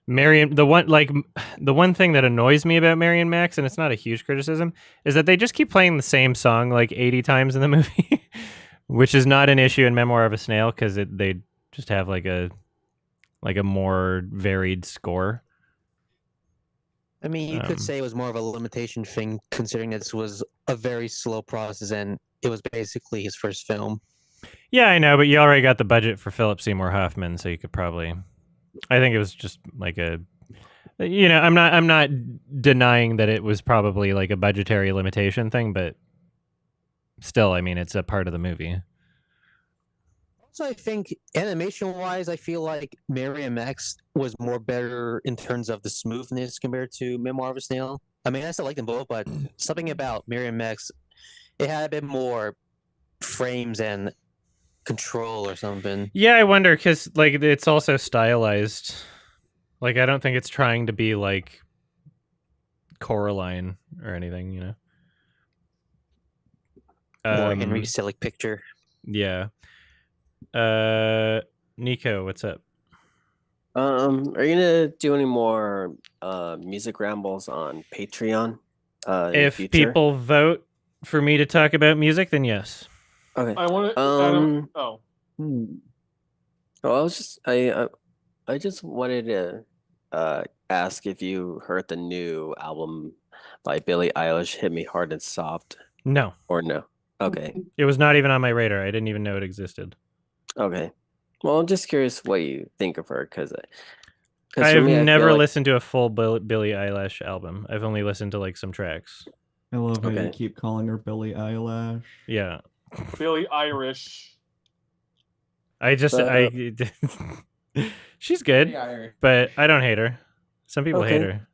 the one thing that annoys me about Mary and Max, and it's not a huge criticism, is that they just keep playing the same song like 80 times in the movie, which is not an issue in Memoir of a Snail because they just have like a more varied score. I mean, you could say it was more of a limitation thing, considering that this was a very slow process and it was basically his first film. Yeah, I know, but you already got the budget for Philip Seymour Hoffman, so you could probably. I think it was just like a. I'm not denying that it was probably like a budgetary limitation thing, but still, I mean, it's a part of the movie. So I think animation-wise, I feel like Mary and Max was more better in terms of the smoothness compared to Memoir of a Snail. I mean, I still like them both, but something about Mary and Max, it had a bit more frames and control or something. Yeah, I wonder because like it's also stylized. Like I don't think it's trying to be like Coraline or anything, More Henry Selick picture. Yeah. Nico, what's up? Are you gonna do any more music rambles on Patreon? If people vote for me to talk about music, then yes. Okay. I want to. Oh, I just wanted to ask if you heard the new album by Billie Eilish, "Hit Me Hard and Soft." No. Or no? Okay. It was not even on my radar. I didn't even know it existed. Okay. Well, I'm just curious what you think of her because I've never listened to a full Billie Eilish album. I've only listened to like some tracks. I love how you keep calling her Billie Eilish. Yeah. Billie Irish. She's good, but I don't hate her. Some people hate her.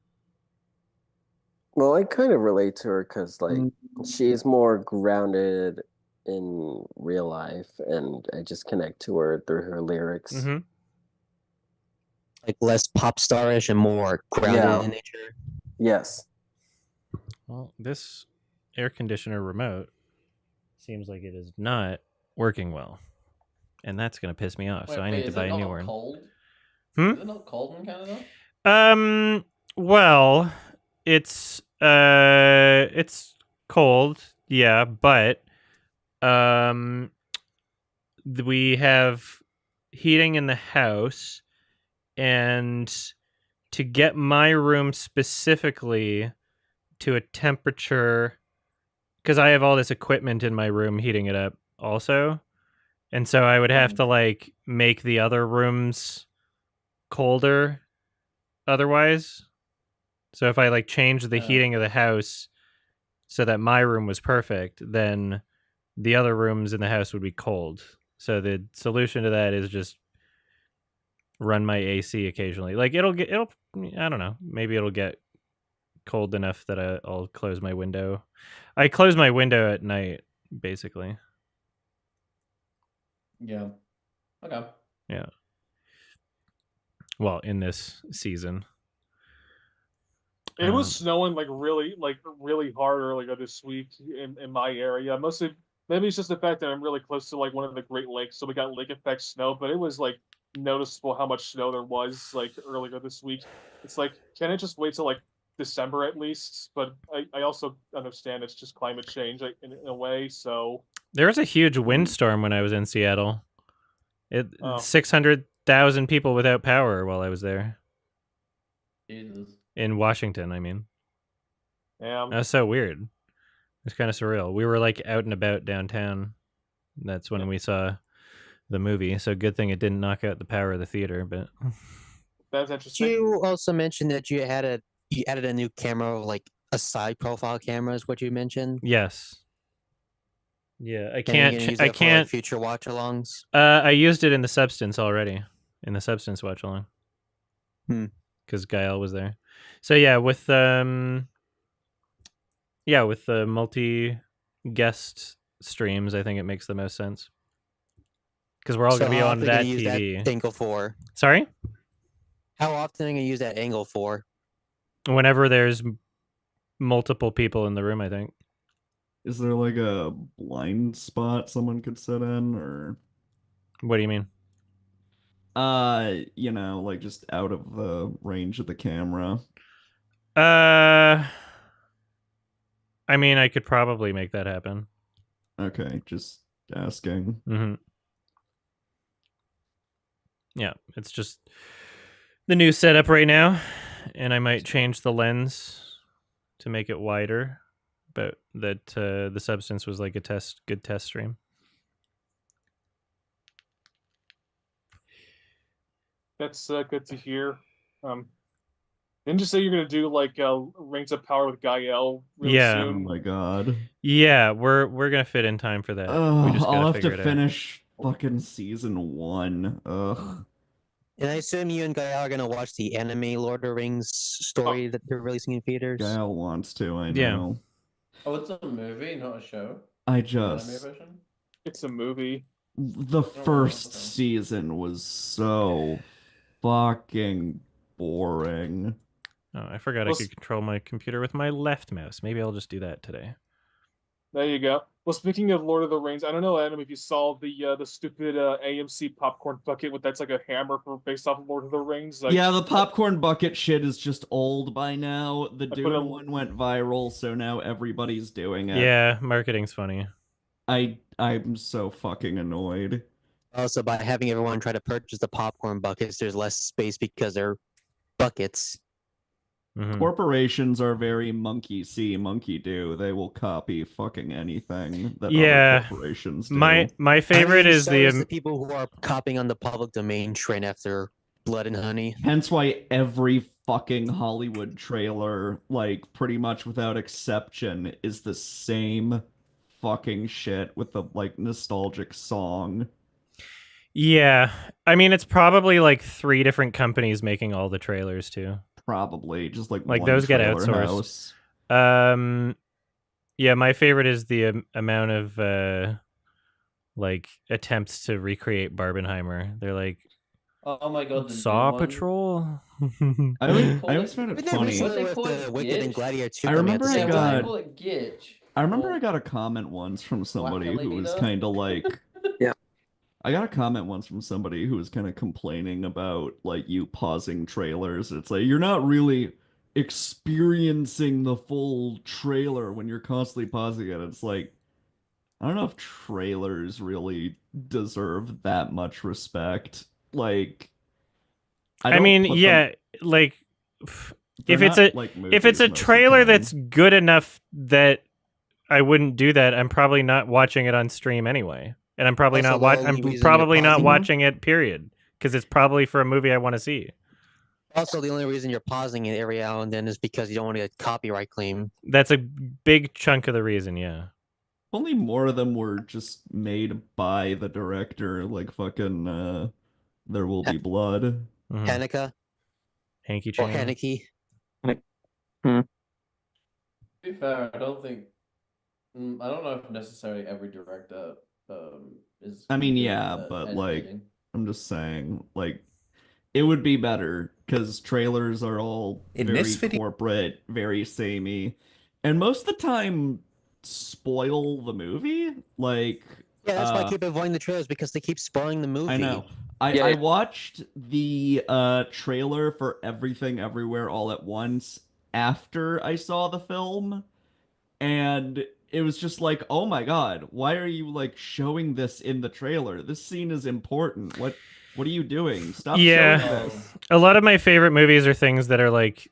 Well, I kind of relate to her because like she's more grounded in real life, and I just connect to her through her lyrics. Mm-hmm. Like less pop starish and more grounded in nature. Yes. Well, this air conditioner remote seems like it is not working well, and that's gonna piss me off. So I need to buy a new one. Cold? Hmm? Is it not cold in Canada? Well, it's cold, yeah, but we have heating in the house, and to get my room specifically to a temperature, because I have all this equipment in my room heating it up also, and so I would have to like make the other rooms colder otherwise. So if I like changed the heating of the house so that my room was perfect, then the other rooms in the house would be cold. So the solution to that is just run my AC occasionally. Like it'll I don't know, maybe it'll get cold enough that I'll close my window. I close my window at night, basically. Yeah. Okay. Yeah. Well, in this season. It was snowing like really hard earlier this week in my area. Mostly, maybe it's just the fact that I'm really close to like one of the Great Lakes, so we got lake effect snow. But it was like noticeable how much snow there was like earlier this week. It's like, can it just wait till like December at least? But I also understand it's just climate change in a way. So there was a huge windstorm when I was in Seattle. 600,000 people without power while I was there. Jesus. In Washington, I mean. Yeah. That's so weird. It's kind of surreal. We were like out and about downtown. That's when we saw the movie. So good thing it didn't knock out the power of the theater, but That's Did interesting. you also mention that you added a new camera, like a side profile camera, is what you mentioned? Yes. Yeah, I And you're can't. gonna use I that for like can't. future watch-alongs. I used it in the Substance already, in the Substance watch along. Because Gael was there. So yeah, with the multi-guest streams, I think it makes the most sense. Because we're all So going to be how on often are you that gonna use TV. that angle for? Sorry? How often are you gonna use that angle for? Whenever there's multiple people in the room, I think. Is there like a blind spot someone could sit in, or What do you mean? like just out of the range of the camera? I mean, I could probably make that happen. Okay, just asking. Mm-hmm. Yeah, it's just the new setup right now, and I might change the lens to make it wider, but that the Substance was like a good test stream. That's good to hear. Didn't you say you're gonna do like Rings of Power with Gael really Yeah. Oh soon? my god. Yeah, we're gonna fit in time for that. We just I'll gotta have figure to it out. finish fucking season 1. Ugh. And I assume you and Gael are gonna watch the anime Lord of the Rings story that they're releasing in theaters. Gael wants to, I Yeah. know. Oh, it's a movie, not a show. I The anime just version. It's a movie. the first season was so fucking boring. Oh, I forgot I could control my computer with my left mouse. Maybe I'll just do that today. There you go. Well, speaking of Lord of the Rings, I don't know, Adam, if you saw the stupid AMC popcorn bucket with that's like a hammer based off of Lord of the Rings. Like, Yeah, the popcorn bucket shit is just old by now. The put Dune a- one went viral, so now everybody's doing it. Yeah, marketing's funny. I'm so fucking annoyed. Also, by having everyone try to purchase the popcorn buckets, there's less space because they're buckets. Corporations are very monkey see, monkey do. They will copy fucking anything that Yeah. other corporations do. My favorite is so the the people who are copying on the public domain train after Blood and Honey. Hence why every fucking Hollywood trailer, like pretty much without exception, is the same fucking shit with the like nostalgic song. Yeah, I mean it's probably like 3 different companies making all the trailers too. Probably just like one those get outsourced. Yeah, my favorite is the amount of like attempts to recreate Barbenheimer. They're like, oh my god, the Saw Doom one. Patrol. I always found it funny. What they call it, Wicked and Gitch? Gladiator 2 I coming remember at the I same got. time. Call it Gitch. I remember or- I got a comment once from somebody who was Wackalita? kind of like. Yeah. I got a comment once from somebody who was kind of complaining about like you pausing trailers. It's like you're not really experiencing the full trailer when you're constantly pausing it. It's like I don't know if trailers really deserve that much respect. Like I don't mean, put them- yeah, like they're if it's not a like if it's a movies most of the trailer time. that's good enough that I wouldn't do that, I'm probably not watching it on stream anyway. And I'm probably Also, not the watching. only I'm reason you're probably not pausing- watching it. Period, because it's probably for a movie I want to see. Also, the only reason you're pausing it every now and then is because you don't want to get copyright claim. That's a big chunk of the reason. Yeah. Only more of them were just made by the director, like fucking There Will Be Blood. Hanukkah Hanky or Chain. Haneke. To be fair, I don't think. I don't know if necessarily every director is. I mean, good yeah, at but like, animating. I'm just saying, like, it would be better because trailers are all In very this video- corporate, very samey, and most of the time spoil the movie. Like, Yeah, that's why I keep avoiding the trailers because they keep spoiling the movie. I know. I watched the trailer for Everything Everywhere All at Once after I saw the film, and it was just like, oh my god, why are you like showing this in the trailer? This scene is important. What are you doing? Stop showing this. A lot of my favorite movies are things that are like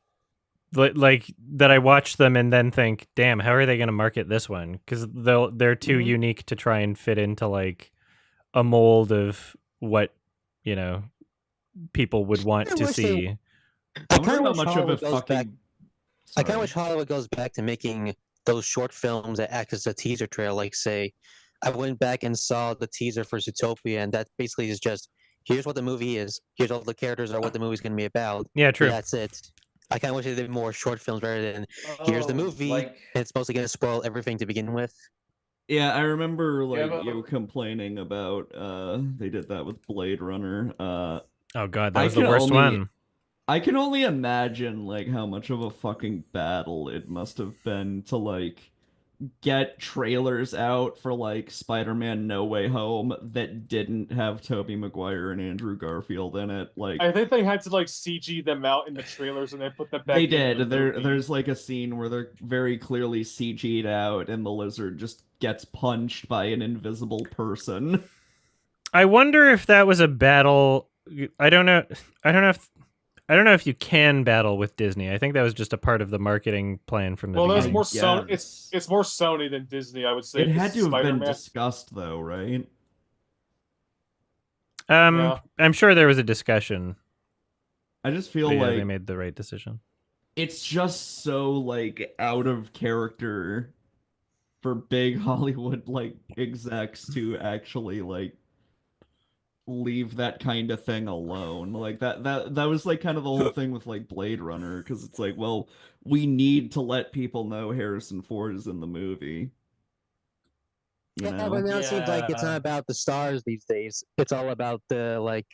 that I watch them and then think, damn, how are they going to market this one? Because they're too unique to try and fit into like a mold of what people would want I to wish they- see. I wonder kind how of wish much of a Hollywood goes back. fucking. I kind of Sorry. wish Hollywood goes back to making those short films that act as a teaser trail. Like, say, I went back and saw the teaser for Zootopia, and that basically is just here's what the movie is, here's all the characters are, what the movie's going to be about. Yeah, true. That's it. I kind of wish they did more short films rather than here's the movie, Like, and it's mostly going to spoil everything to begin with. Yeah, I remember like but- you complaining about they did that with Blade Runner. Oh god, that I was the can worst only- one. I can only imagine like how much of a fucking battle it must have been to like get trailers out for like Spider-Man No Way Home that didn't have Tobey Maguire and Andrew Garfield in it. Like I think they had to like CG them out in the trailers and then put them back. they into did. the movie. There's like a scene where they're very clearly CG'd out and the lizard just gets punched by an invisible person. I wonder if that was a battle. I don't know. I don't know if you can battle with Disney. I think that was just a part of the marketing plan from the Well, that's beginning. more Sony. Yes. It's more Sony than Disney, I would say. It had to have been Spider-Man. discussed though, right? Yeah. I'm sure there was a discussion. I just feel But yeah, like they made the right decision. it's just so like out of character for big Hollywood like execs to actually like leave that kind of thing alone. Like that was like kind of the whole thing with like Blade Runner, because it's like, well, we need to let people know Harrison Ford is in the movie. You Yeah, know? but now it seems like it's Yeah. not about the stars these days. It's all about the like.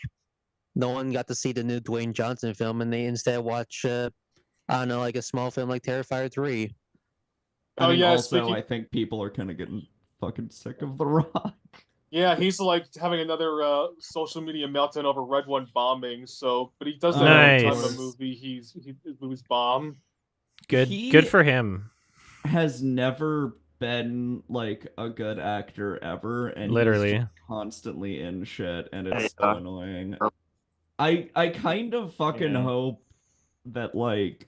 No one got to see the new Dwayne Johnson film, and they instead watch, I don't know, like a small film like Terrifier 3. I mean, yeah. also, Speaking, I think people are kind of getting fucking sick of The Rock. yeah, he's like having another social media meltdown over Red One bombing. So, but he does that every time Nice. a movie his movies bomb. Good, He- good for him. Has never been like a good actor ever, and he's Literally. just constantly in shit, and it's so annoying. I kind of fucking Yeah. hope that like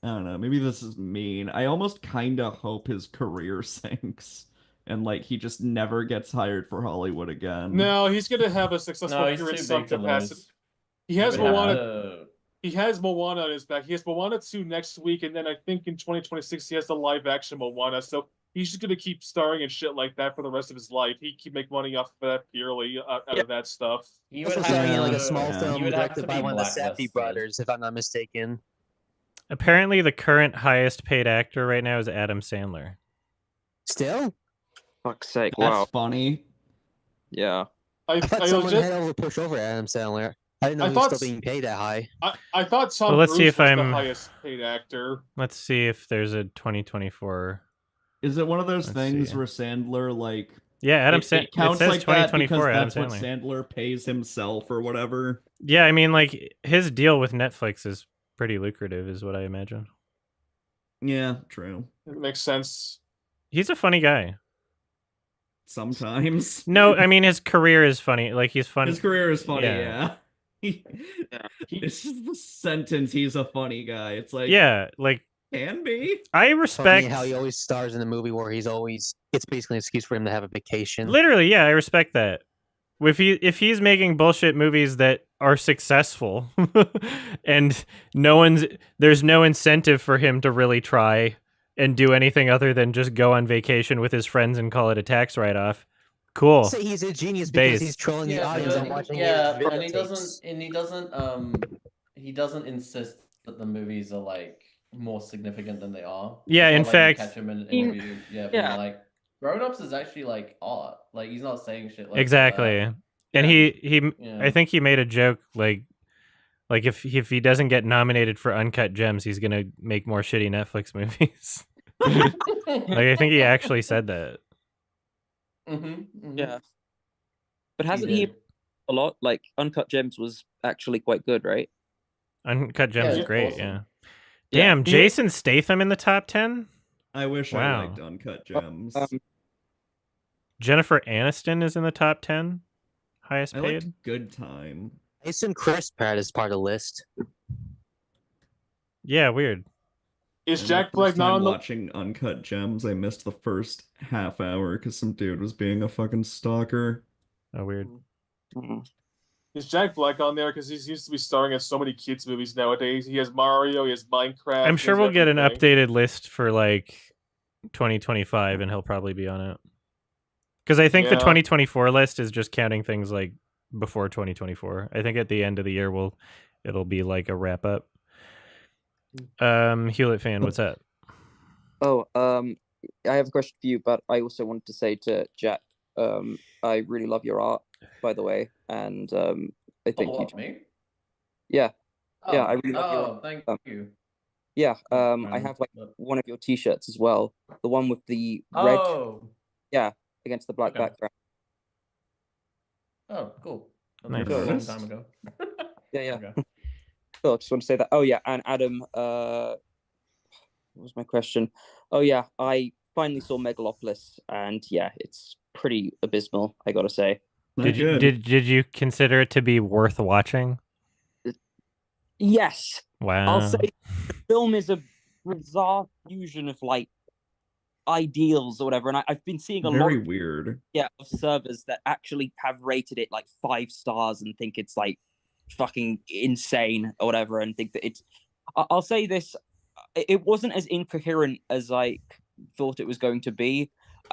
I don't know, maybe this is mean. I almost kind of hope his career sinks and like he just never gets hired for Hollywood again. No, he's gonna have a successful No, he's career in too some big to capacity. lose. He has Would have Moana. to- He has Moana on his back. He has Moana 2 next week, and then I think in 2026 he has the live action Moana. So he's just gonna keep starring in shit like that for the rest of his life. He keep make money off of that purely out of that stuff. He Also would starring in have like a to- small yeah. film he would have directed to by be one of the Safdie blacklisted. brothers, if I'm not mistaken. Apparently, the current highest paid actor right now is Adam Sandler. Still? Fuck's sake! That's Wow. funny. Yeah. I thought I someone legit- had over push over Adam Sandler. I didn't know I he was thought still being paid that high. I thought Tom Well, let's see Cruise if was I'm- the highest paid actor. Let's see if there's a 2024. Is it one of those Let's things see. where Sandler like Yeah, Adam it Sandler. It counts says like that 2024 because Adam that's Sandler. what Sandler pays himself or whatever? Yeah, I mean, like his deal with Netflix is pretty lucrative, is what I imagine. Yeah, true. It makes sense. He's a funny guy. Sometimes. No, I mean his career is funny. Like he's funny. His career is funny, Yeah. yeah. It's just the sentence, he's a funny guy. It's like, Yeah, like can be. I Funny respect. how he always stars in the movie where he's always it's basically an excuse for him to have a vacation. Literally, yeah, I respect that. If he's making bullshit movies that are successful, and there's no incentive for him to really try and do anything other than just go on vacation with his friends and call it a tax write-off. Cool. Say he's a genius because Base. he's trolling the Yeah, audience and but- watching yeah, his video and he tapes. doesn't insist that the movies are like more significant than they are. Yeah, It's in not like you fact- catch him in an In- interview, being yeah. like Grown Ups is actually like art. Like he's not saying shit like Exactly. that. And Yeah. I think he made a joke like if he doesn't get nominated for Uncut Gems, he's gonna make more shitty Netflix movies. Like I think he actually said that. Yeah. But hasn't he did. a lot? Like Uncut Gems was actually quite good, right? Uncut Gems is Yeah, great. awesome. Yeah. Yeah. Damn, Jason Statham in the top 10. I wish Wow. I liked Uncut Gems. Jennifer Aniston is in the top 10, highest I paid. liked Good Time. I assume Chris Pratt is part of the list. Yeah, weird. Is And Jack the Black first not time on the? watching Uncut Gems, I missed the first half hour because some dude was being a fucking stalker. Oh, weird. Mhm. Is Jack Black on there? Because he seems to be starring in so many kids movies nowadays. He has Mario, he has Minecraft. I'm he sure has we'll get an everything. updated list for like 2025, and he'll probably be on it. Because I think the Yeah. 2024 list is just counting things like before 2024. I think at the end of the year it'll be like a wrap up. Hewlett fan, what's up? Oh, I have a question for you, but I also wanted to say to Jack, I really love your art, by the way, and I think you. Me? Yeah, Oh, yeah, I really love your art. Thank you. Yeah, I Brandon, have like but- one of your T-shirts as well, the one with the red. Oh. Yeah, against the black Okay. background. Oh, cool. That Nice. was a long time ago. Yeah. Okay. Cool. I just want to say that. Oh yeah, and Adam, what was my question? Oh yeah, I finally saw Megalopolis, and yeah, it's pretty abysmal, I gotta say. Did you consider it to be worth watching? Yes. Wow. I'll say the film is a bizarre fusion of like ideals or whatever, and I've been seeing a lot Very of, weird. yeah, of servers that actually have rated it like 5 stars and think it's like fucking insane or whatever, and think that it's. I'll say this: it wasn't as incoherent as I thought it was going to be.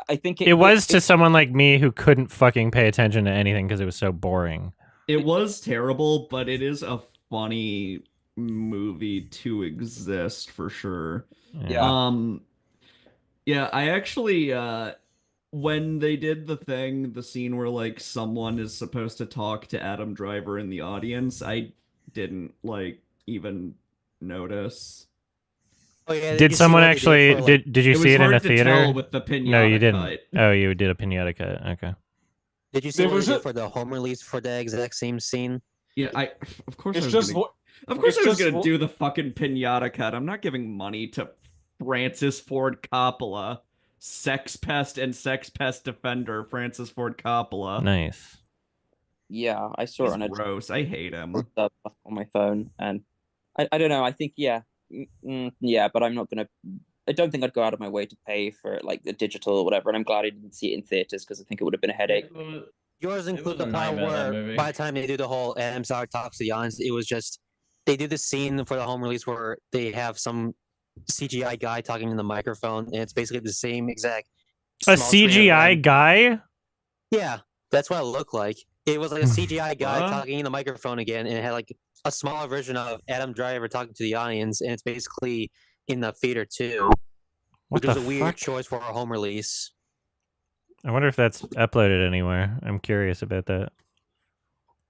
I think it was to someone like me who couldn't fucking pay attention to anything because it was so boring. It was terrible, but it is a funny movie to exist for sure. Yeah. Yeah, I actually when they did the scene where like someone is supposed to talk to Adam Driver in the audience, I didn't like even notice. Oh yeah. Did someone actually did you see it in a theater? Tell with the pinata no, you didn't. cut. Oh, you did a pinata cut. Okay. Did you see what they did for the home release for the exact same scene? Yeah, of course It's I was just gonna, vo- of course it's I was just gonna vo- do the fucking pinata cut. I'm not giving money to Francis Ford Coppola, sex pest and sex pest defender Francis Ford Coppola. Nice. Yeah, I saw He's it on a gross. I hate him. on my phone, and I don't know. I think yeah, but I'm not gonna. I don't think I'd go out of my way to pay for like the digital or whatever. And I'm glad I didn't see it in theaters because I think it would have been a headache. Yours include was a the part nightmare, that where movie. by the time they do the whole Adam Sandler talks to the audience, it was just they do the scene for the home release where they have some CGI guy talking in the microphone, and it's basically the same exact. A small screen of CGI Adam- guy? Yeah, that's what it looked like. It was like a CGI guy What? talking in the microphone again, and it had like a smaller version of Adam Driver talking to the audience, and it's basically in the theater too. What Which was the a weird fuck? choice for a home release. I wonder if that's uploaded anywhere. I'm curious about that.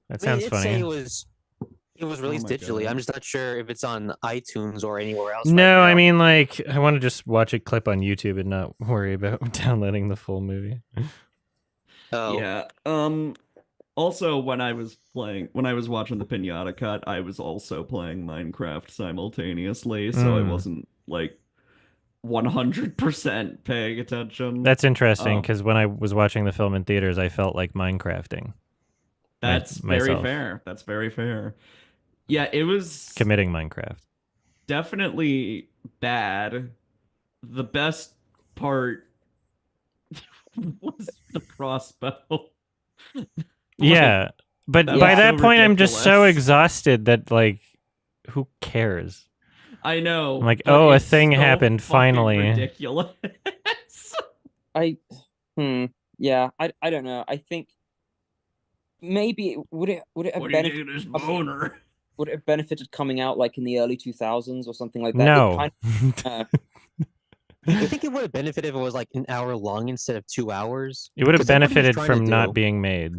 That sounds It did say funny. it was released my digitally. God. I'm just not sure if it's on iTunes or anywhere else. No, right I now. mean like I want to just watch a clip on YouTube and not worry about downloading the full movie. Oh. Yeah. Also, when I was watching the pinata cut, I was also playing Minecraft simultaneously, so I wasn't like 100% paying attention. That's interesting because when I was watching the film in theaters, I felt like Minecrafting. That's very myself. fair. That's very fair. Yeah, it was Committing Minecraft. definitely bad. The best part was the crossbow. Yeah, but That by was that so point, I'm just so ridiculous. exhausted that like, who cares? I know. I'm like, but oh, a it's thing so happened fucking finally. Ridiculous. Yeah, I don't know. I think maybe would it have What do you benefited do to this boner? would it have benefited coming out like in the early 2000s or something like that? No. It kind I think it would have benefited if it was like an hour long instead of 2 hours. It would have 'Cause that's what he was benefited trying from to not do. being made.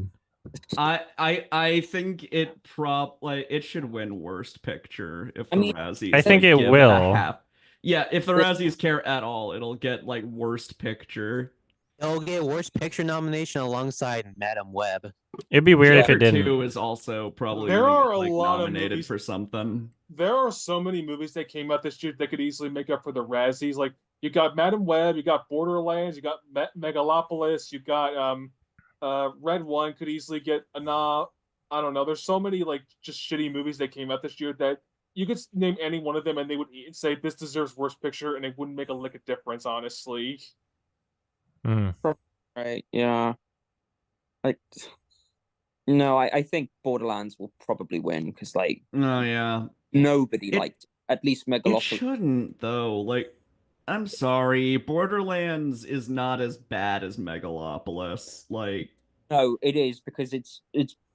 I think it it should win worst picture if the Razzies. I think like, it give will. a half. Yeah, if the Razzies care at all, it'll get like worst picture. It'll get worst picture nomination alongside Madam Web. It'd be weird if it Joker didn't. 2 is also probably There gonna are get, a like, lot of nominated movies for something. There are so many movies that came out this year that could easily make up for the Razzies. Like you got Madam Web, you got Borderlands, you got Megalopolis, you got Red One could easily get a nom. I don't know. There's so many like just shitty movies that came out this year that you could name any one of them and they would say this deserves worst picture and it wouldn't make a lick of difference, honestly. Mm. Right, yeah. Like No, I think Borderlands will probably win because like Oh yeah. nobody It- liked at least It Megalopolis. shouldn't though. Like, I'm sorry, Borderlands is not as bad as Megalopolis. Like, No, it is because it's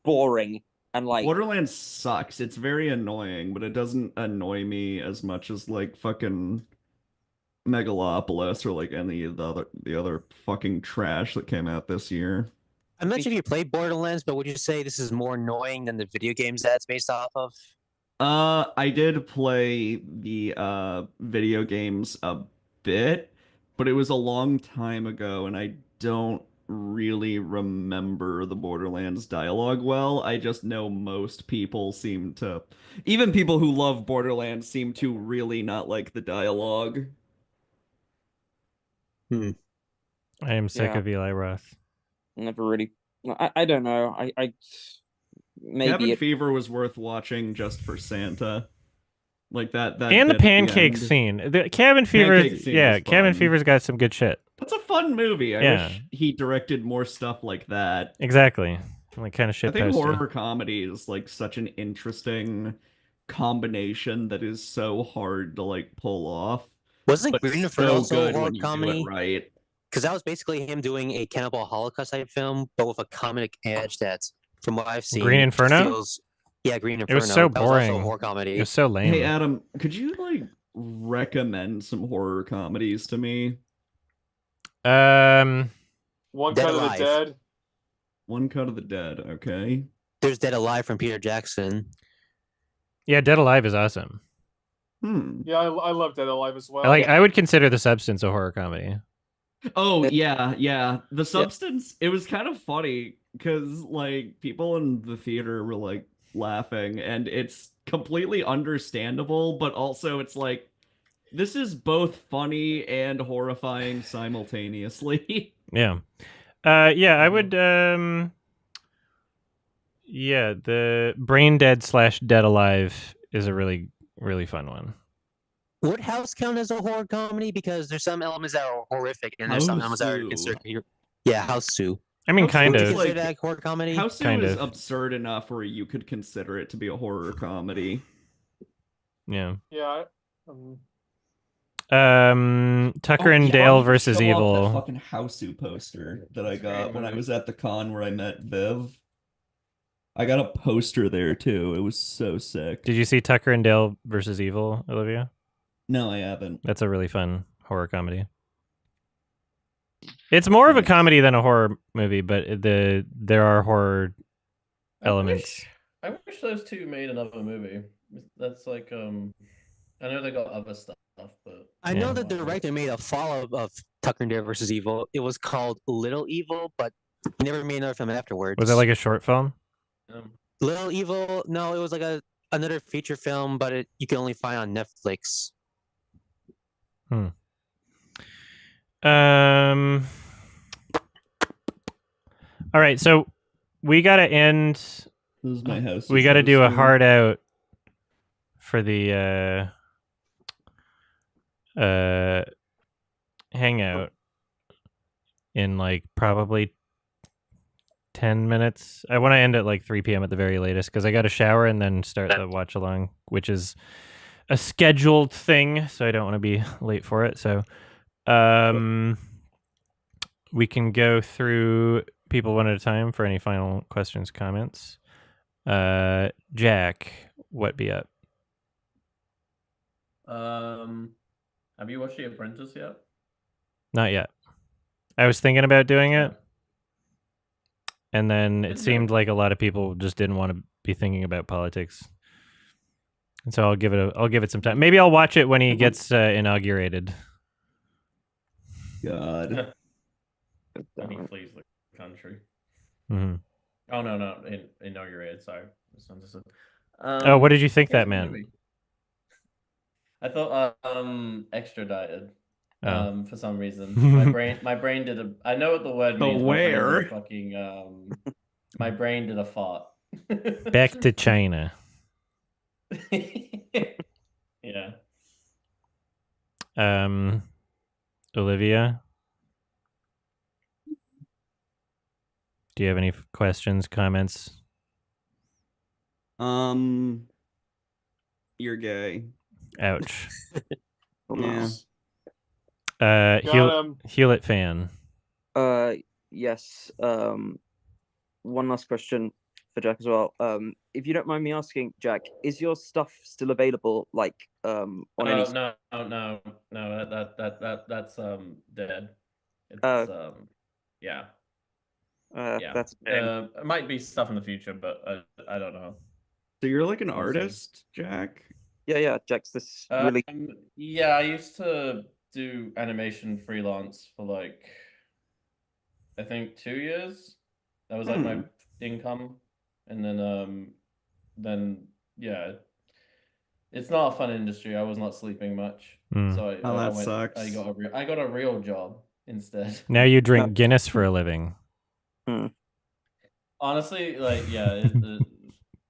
boring and like Borderlands sucks. It's very annoying, but it doesn't annoy me as much as like fucking Megalopolis or like any of the other fucking trash that came out this year. I'm not sure if you played Borderlands, but would you say this is more annoying than the video games that it's based off of? I did play the video games a bit, but it was a long time ago and I don't really remember the Borderlands dialogue well. I just know most people seem to, even people who love Borderlands seem to really not like the dialogue. I am sick Yeah. of Eli Roth. never really. I don't know. I maybe Cabin it, Fever was worth watching just for Santa. Like that And the bit at pancake end. scene. The Cabin Fever, Pancake scene yeah, was Cabin fun. Fever's got some good shit. That's a fun movie. I Yeah. wish he directed more stuff like that. Exactly. Like kind of I shit think posty. horror comedy is like such an interesting combination that is so hard to like pull off. Wasn't But Green so Inferno also a good horror when you do comedy? it right. Because that was basically him doing a cannibal holocaust type film, but with a comedic edge that, from what I've seen, Green Inferno? feels. Yeah, Green Inferno. It was so That was also a boring. horror comedy. It was so lame. Hey Adam, could you like recommend some horror comedies to me? One Dead Cut of the Alive. Dead. One Cut of the Dead, okay. There's Dead Alive from Peter Jackson. Yeah, Dead Alive is awesome. Yeah, I love Dead Alive as well. I would consider The Substance a horror comedy. Oh yeah. The Substance, it was kind of funny because like people in the theater were like laughing and it's completely understandable, but also it's like this is both funny and horrifying simultaneously. Yeah. Yeah, I would yeah, the Brain Dead / Dead Alive is a really, really fun one. Would House count as a horror comedy? Because there's some elements that are horrific, and there's some elements that are Houseu. considered. Yeah, House Sue. I mean, Houseu kind is of. Consider that horror comedy? House Kind is of. absurd enough where you could consider it to be a horror comedy. Yeah. Yeah. Tucker Oh, and yeah, Dale why don't you versus show off Evil. that fucking Houseu poster that I got when I was at the con where I met Viv. I got a poster there too. It was so sick. Did you see Tucker and Dale versus Evil, Olivia? No, I haven't. That's a really fun horror comedy. It's more of a comedy than a horror movie, but there are horror elements. I wish those two made another movie. That's like I know they got other stuff, but I know that the director made a follow-up of Tucker and Dale versus Evil. It was called Little Evil, but he never made another film afterwards. Was it like a short film? Little Evil? No, it was like another feature film, but you can only find on Netflix. All right, so we got to end. This is my house. We got to do a hard out for the Hangout in like probably 10 minutes. I want to end at like 3 p.m. at the very latest because I got to shower and then start the watch along, which is a scheduled thing, so I don't want to be late for it. So we can go through people one at a time for any final questions, comments. Jack, what be up? Have you watched The Apprentice yet? Not yet. I was thinking about doing it, and then it seemed like a lot of people just didn't want to be thinking about politics, and so I'll give it some time. Maybe I'll watch it when he gets inaugurated. God. When he flees the country. Mm-hmm. Oh no, inaugurated. Sorry, Oh, what did you think that meant? I thought extradited. Oh. For some reason, my brain did a. I know what the word means. Where? Fucking my brain did a fart. Back to China. Yeah. Olivia, do you have any questions, comments, You're gay. Ouch. Yeah. Hewlett fan. Yes. One last question for Jack as well. If you don't mind me asking, Jack, is your stuff still available? Like, on any? No, that's dead. It's yeah. Yeah. That's it might be stuff in the future, but I don't know. So you're like an We'll see. artist, Jack? Yeah. Jack's this really. Yeah, I used to do animation freelance for like, I think 2 years. That was like my income, and then yeah, it's not a fun industry. I was not sleeping much, so I went. Sucks. I got a real job instead. Now you drink Guinness for a living. Honestly, like, yeah,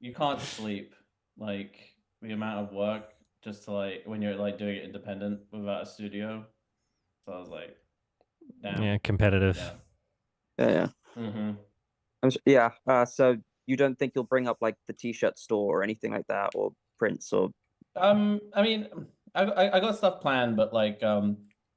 you can't sleep. Like, the amount of work just to, like, when you're like doing it independent without a studio. So I was like, damn. Yeah, competitive. Yeah. So you don't think you'll bring up like the t-shirt store or anything like that, or prints, or? I mean, I got stuff planned, but like,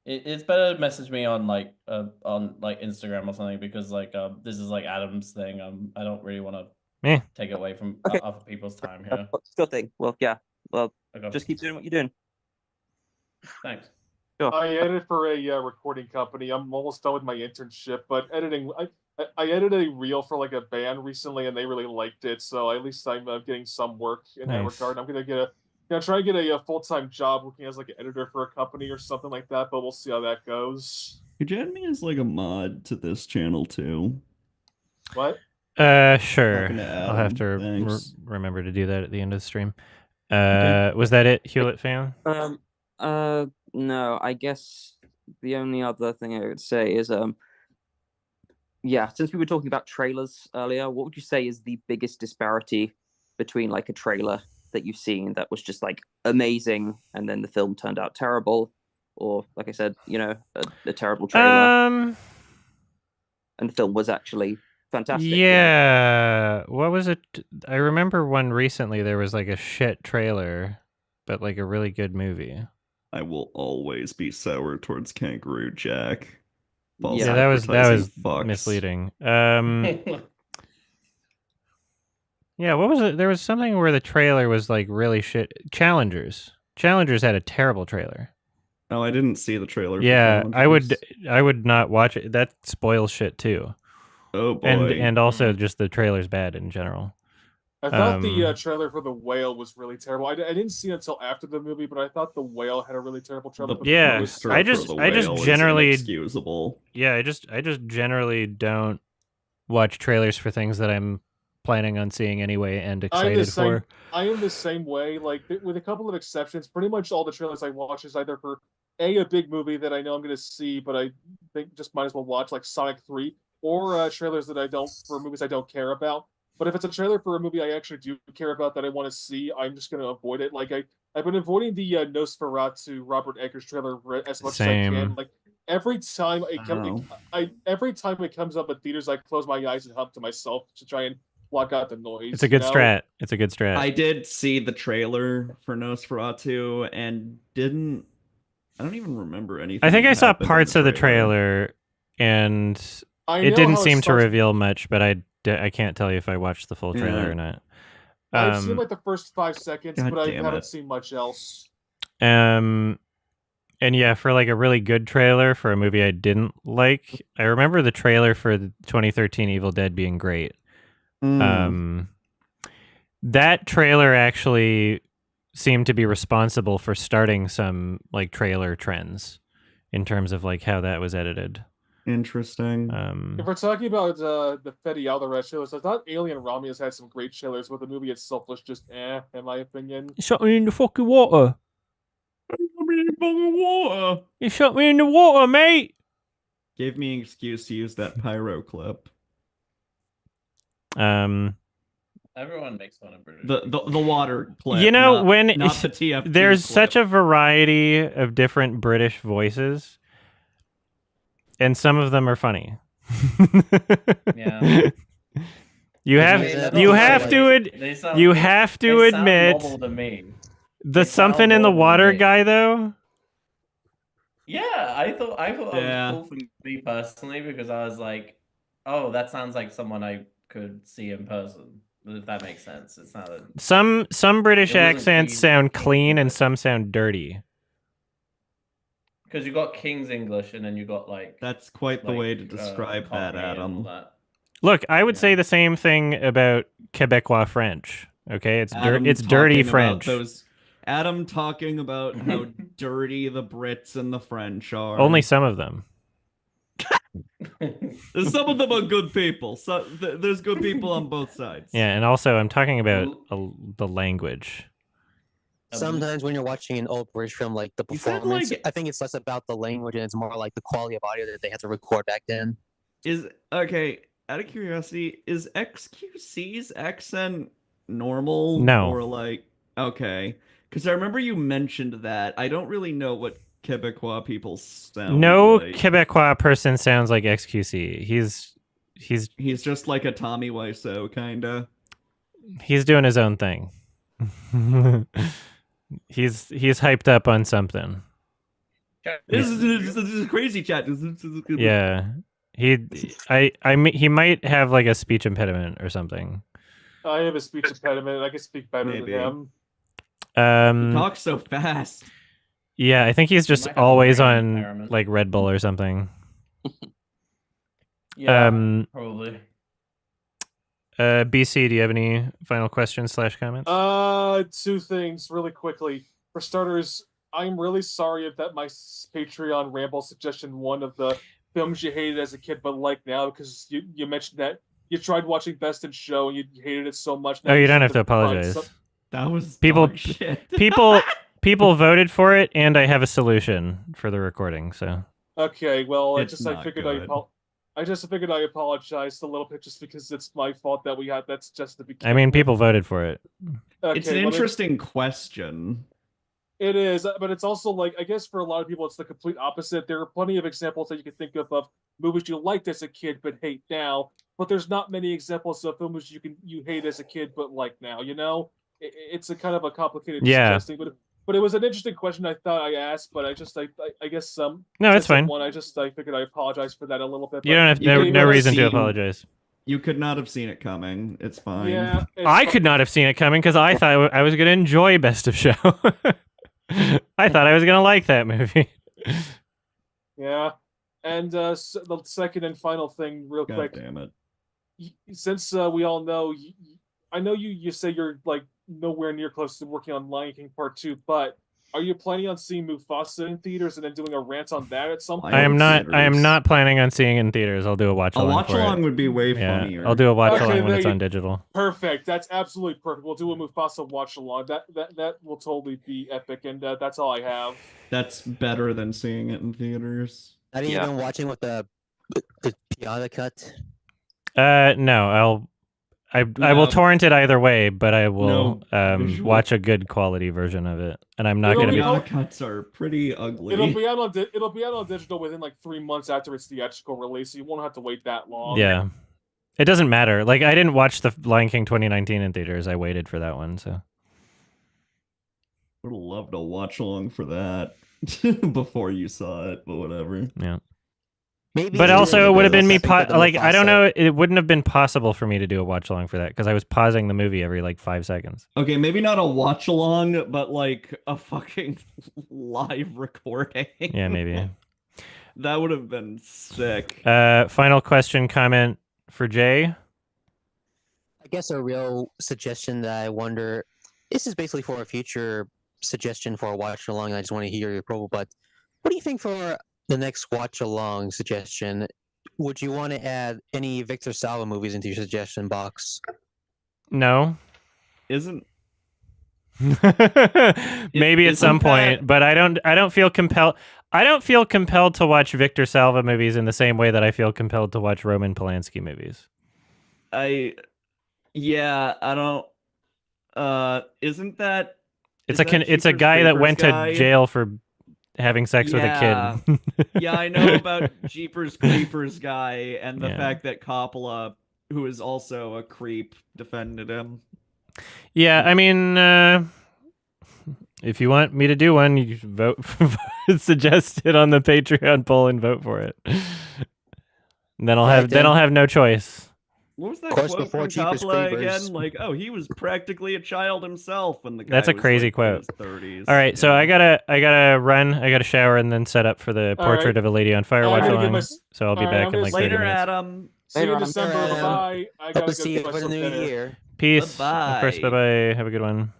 it's better to message me on like Instagram or something, because like this is like Adam's thing. I don't really want to take away from other people's time here. Still thing. Well, yeah. Well, Okay. just keep doing what you're doing. Thanks. Sure. I edit for a recording company. I'm almost done with my internship, but editing. I edited a reel for like a band recently, and they really liked it. So at least I'm getting some work in that regard. I'm gonna try to get a full-time job working as like an editor for a company or something like that. But we'll see how that goes. Could you add me as like a mod to this channel too? What? Sure. I'll have to remember to do that at the end of the stream. Was that it, Hewlett fan? No, I guess the only other thing I would say is since we were talking about trailers earlier, what would you say is the biggest disparity between like a trailer that you've seen that was just like amazing and then the film turned out terrible, or like I said, a terrible trailer and the film was actually fantastic? Yeah. What was it? I remember one recently. There was like a shit trailer, but like a really good movie. I will always be sour towards Kangaroo Jack. Yeah, that was misleading. Yeah, what was it? There was something where the trailer was like really shit. Challengers had a terrible trailer. Oh, I didn't see the trailer. Yeah, I would not watch it. That spoils shit too. Oh boy. And also just the trailer's bad in general. I thought the trailer for The Whale was really terrible. I didn't see it until after the movie, but I thought The Whale had a really terrible trailer. Yeah, I just generally inexcusable. Yeah, I just generally don't watch trailers for things that I'm planning on seeing anyway and excited for. I am the same way. Like, with a couple of exceptions, pretty much all the trailers I watch is either for a big movie that I know I'm going to see, but I think just might as well watch, like Sonic 3, or trailers that for movies I don't care about. But if it's a trailer for a movie I actually do care about that I want to see, I'm just going to avoid it. Like, I've been avoiding the Nosferatu Robert Eggers trailer as much as I can. Like, every time it comes up at theaters, I close my eyes and hum to myself to try and block out the noise. It's a good strat. It's a good strat. I did see the trailer for Nosferatu and I don't even remember anything. I think I saw parts of the trailer, and it didn't seem to reveal much, but I can't tell you if I watched the full trailer or not. I've seen like the first 5 seconds, but I haven't seen much else. And yeah, for like a really good trailer for a movie I didn't like, I remember the trailer for the 2013 Evil Dead being great. That trailer actually seemed to be responsible for starting some like trailer trends in terms of like how that was edited. Interesting. If we're talking about the Fede Alvarez trailers, I thought Alien Romulus had some great trailers, but the movie itself was just in my opinion. You shot me in the fucking water. You shot me in the water, mate. Gave me an excuse to use that pyro clip. Everyone makes fun of British. The water clip. You know, not the TFT there's clip. such a variety of different British voices, and some of them are funny. Yeah. You have They sound you normal, have like- to They sound, you have to they sound admit normal to me. the They sound something in the normal to water me. guy though. Yeah, I thought Yeah. it was cool for me personally because I was like, oh, that sounds like someone I could see in person. If that makes sense. It's not a Some British It wasn't accents King's sound English. clean and some sound dirty. because you got King's English and then you got like That's quite the way to like, describe that, Cockney and all Adam. that. Look, I would Yeah. say the same thing about Quebecois French. Okay, it's Adam it's dirty talking about French. Adam talking about how dirty the Brits and the French are. Only some of them. Some of them are good people. So there's good people on both sides. Yeah, and also I'm talking about the language. Sometimes when you're watching an old British film, like the You said, performance, like- I think it's less about the language and it's more like the quality of audio that they had to record back then. Okay, out of curiosity, is XQC's accent normal? No. Or like, okay. Because I remember you mentioned that. I don't really know what Quebecois people sound No like. Quebecois person sounds like XQC. He's just like a Tommy Wiseau, kinda. He's doing his own thing. he's hyped up on something. This is crazy chat. Yeah. He might have like a speech impediment or something. I have a speech impediment. I can speak better Maybe. than him. He talks so fast. Yeah, I think he's just might have a always brain on impairment. like Red Bull or something. Yeah, probably. BC, do you have any final questions / comments? Two things really quickly. For starters, I'm really sorry that my Patreon ramble suggestion one of the films you hated as a kid but like now, because you mentioned that you tried watching Best in Show and you hated it so much. Oh, you don't have just to apologize. That was People dog shit. people voted for it, and I have a solution for the recording. So Okay, well, I It's figured not I just figured I apologized a little bit just because it's my fault that we had that suggested to begin I mean, with. people voted for it. Okay, It's an well, interesting question. It is, but it's also like, I guess for a lot of people, it's the complete opposite. There are plenty of examples that you can think of movies you liked as a kid but hate now. But there's not many examples of films you hate as a kid but like now. You know, it's a kind of a complicated suggesting. But it was an interesting question I thought I asked. But I guess No, since it's fine. it won, I figured I apologize for that a little bit. You but don't have You could no have reason to seen- apologize. You could not have seen it coming. It's fine. Yeah, I could not have seen it coming because I thought I was going to enjoy Best of Show. I thought I was going to like that movie. Yeah, and the second and final thing, real God quick. damn it. Since we all know, I know you say you're like nowhere near close to working on Lion King Part 2, but are you planning on seeing Mufasa in theaters and then doing a rant on that at some point? I am not planning on seeing it in theaters. I'll do a watch A along. watch along would be way Yeah, funnier. I'll do a watch Okay, along when there it's you- on digital. Perfect. That's absolutely perfect. We'll do a Mufasa watch along. That will totally be epic, and that's all I have. That's better than seeing it in theaters. Not even watching with the Piata cut. No, I will torrent it either way, but I will visual. watch a good quality version of it, and I'm not It'll going to be be. out- The cuts are pretty ugly. It'll be out on digital within like 3 months after its theatrical release, so you won't have to wait that long. Yeah, it doesn't matter. Like I didn't watch the Lion King 2019 in theaters. I waited for that one. So Would have loved to watch along for that before you saw it, but whatever. yeah. Maybe But it's also, really it would have good. been me. I think with the Like I don't Mufasa- know. It wouldn't have been possible for me to do a watch along for that because I was pausing the movie every like 5 seconds. Okay, maybe not a watch along, but like a fucking live recording. Yeah, maybe. That would have been sick. Final question, comment for Jay. I guess a real suggestion that I wonder. This is basically for a future suggestion for a watch along. I just want to hear your approval. But what do you think for the next watch along suggestion? Would you want to add any Victor Salva movies into your suggestion box? No. Isn't Maybe at Isn't some that- point, but I don't feel compelled. I don't feel compelled to watch Victor Salva movies in the same way that I feel compelled to watch Roman Polanski movies. I don't. Isn't that? It's is that it's a Jeepers guy that Creepers went guy? to jail for having sex with a kid. Yeah, I know about Jeepers Creepers guy and the Yeah. fact that Coppola who is also a creep, defended him. Yeah, I mean, if you want me to do one, you should vote. Suggest it on the Patreon poll and vote for it. And then I'll have no choice. What was that Course quote before from Jeepers Coppola Creepers. again? Like, oh, he was practically a child himself when the guy That's a was, crazy like, quote. in his 30s. All right, so I gotta run. I gotta shower and then set up for the All Portrait right. of a Lady on Fire I'm watch gonna give along. my So I'll be all right, back I'm in gonna like say- 30 Later, minutes. Adam. See you in Later, December. Adam. Bye. I Hope gotta to see go you cook for the myself new dinner. year. Peace. Bye-bye. Of course, bye-bye. Have a good one.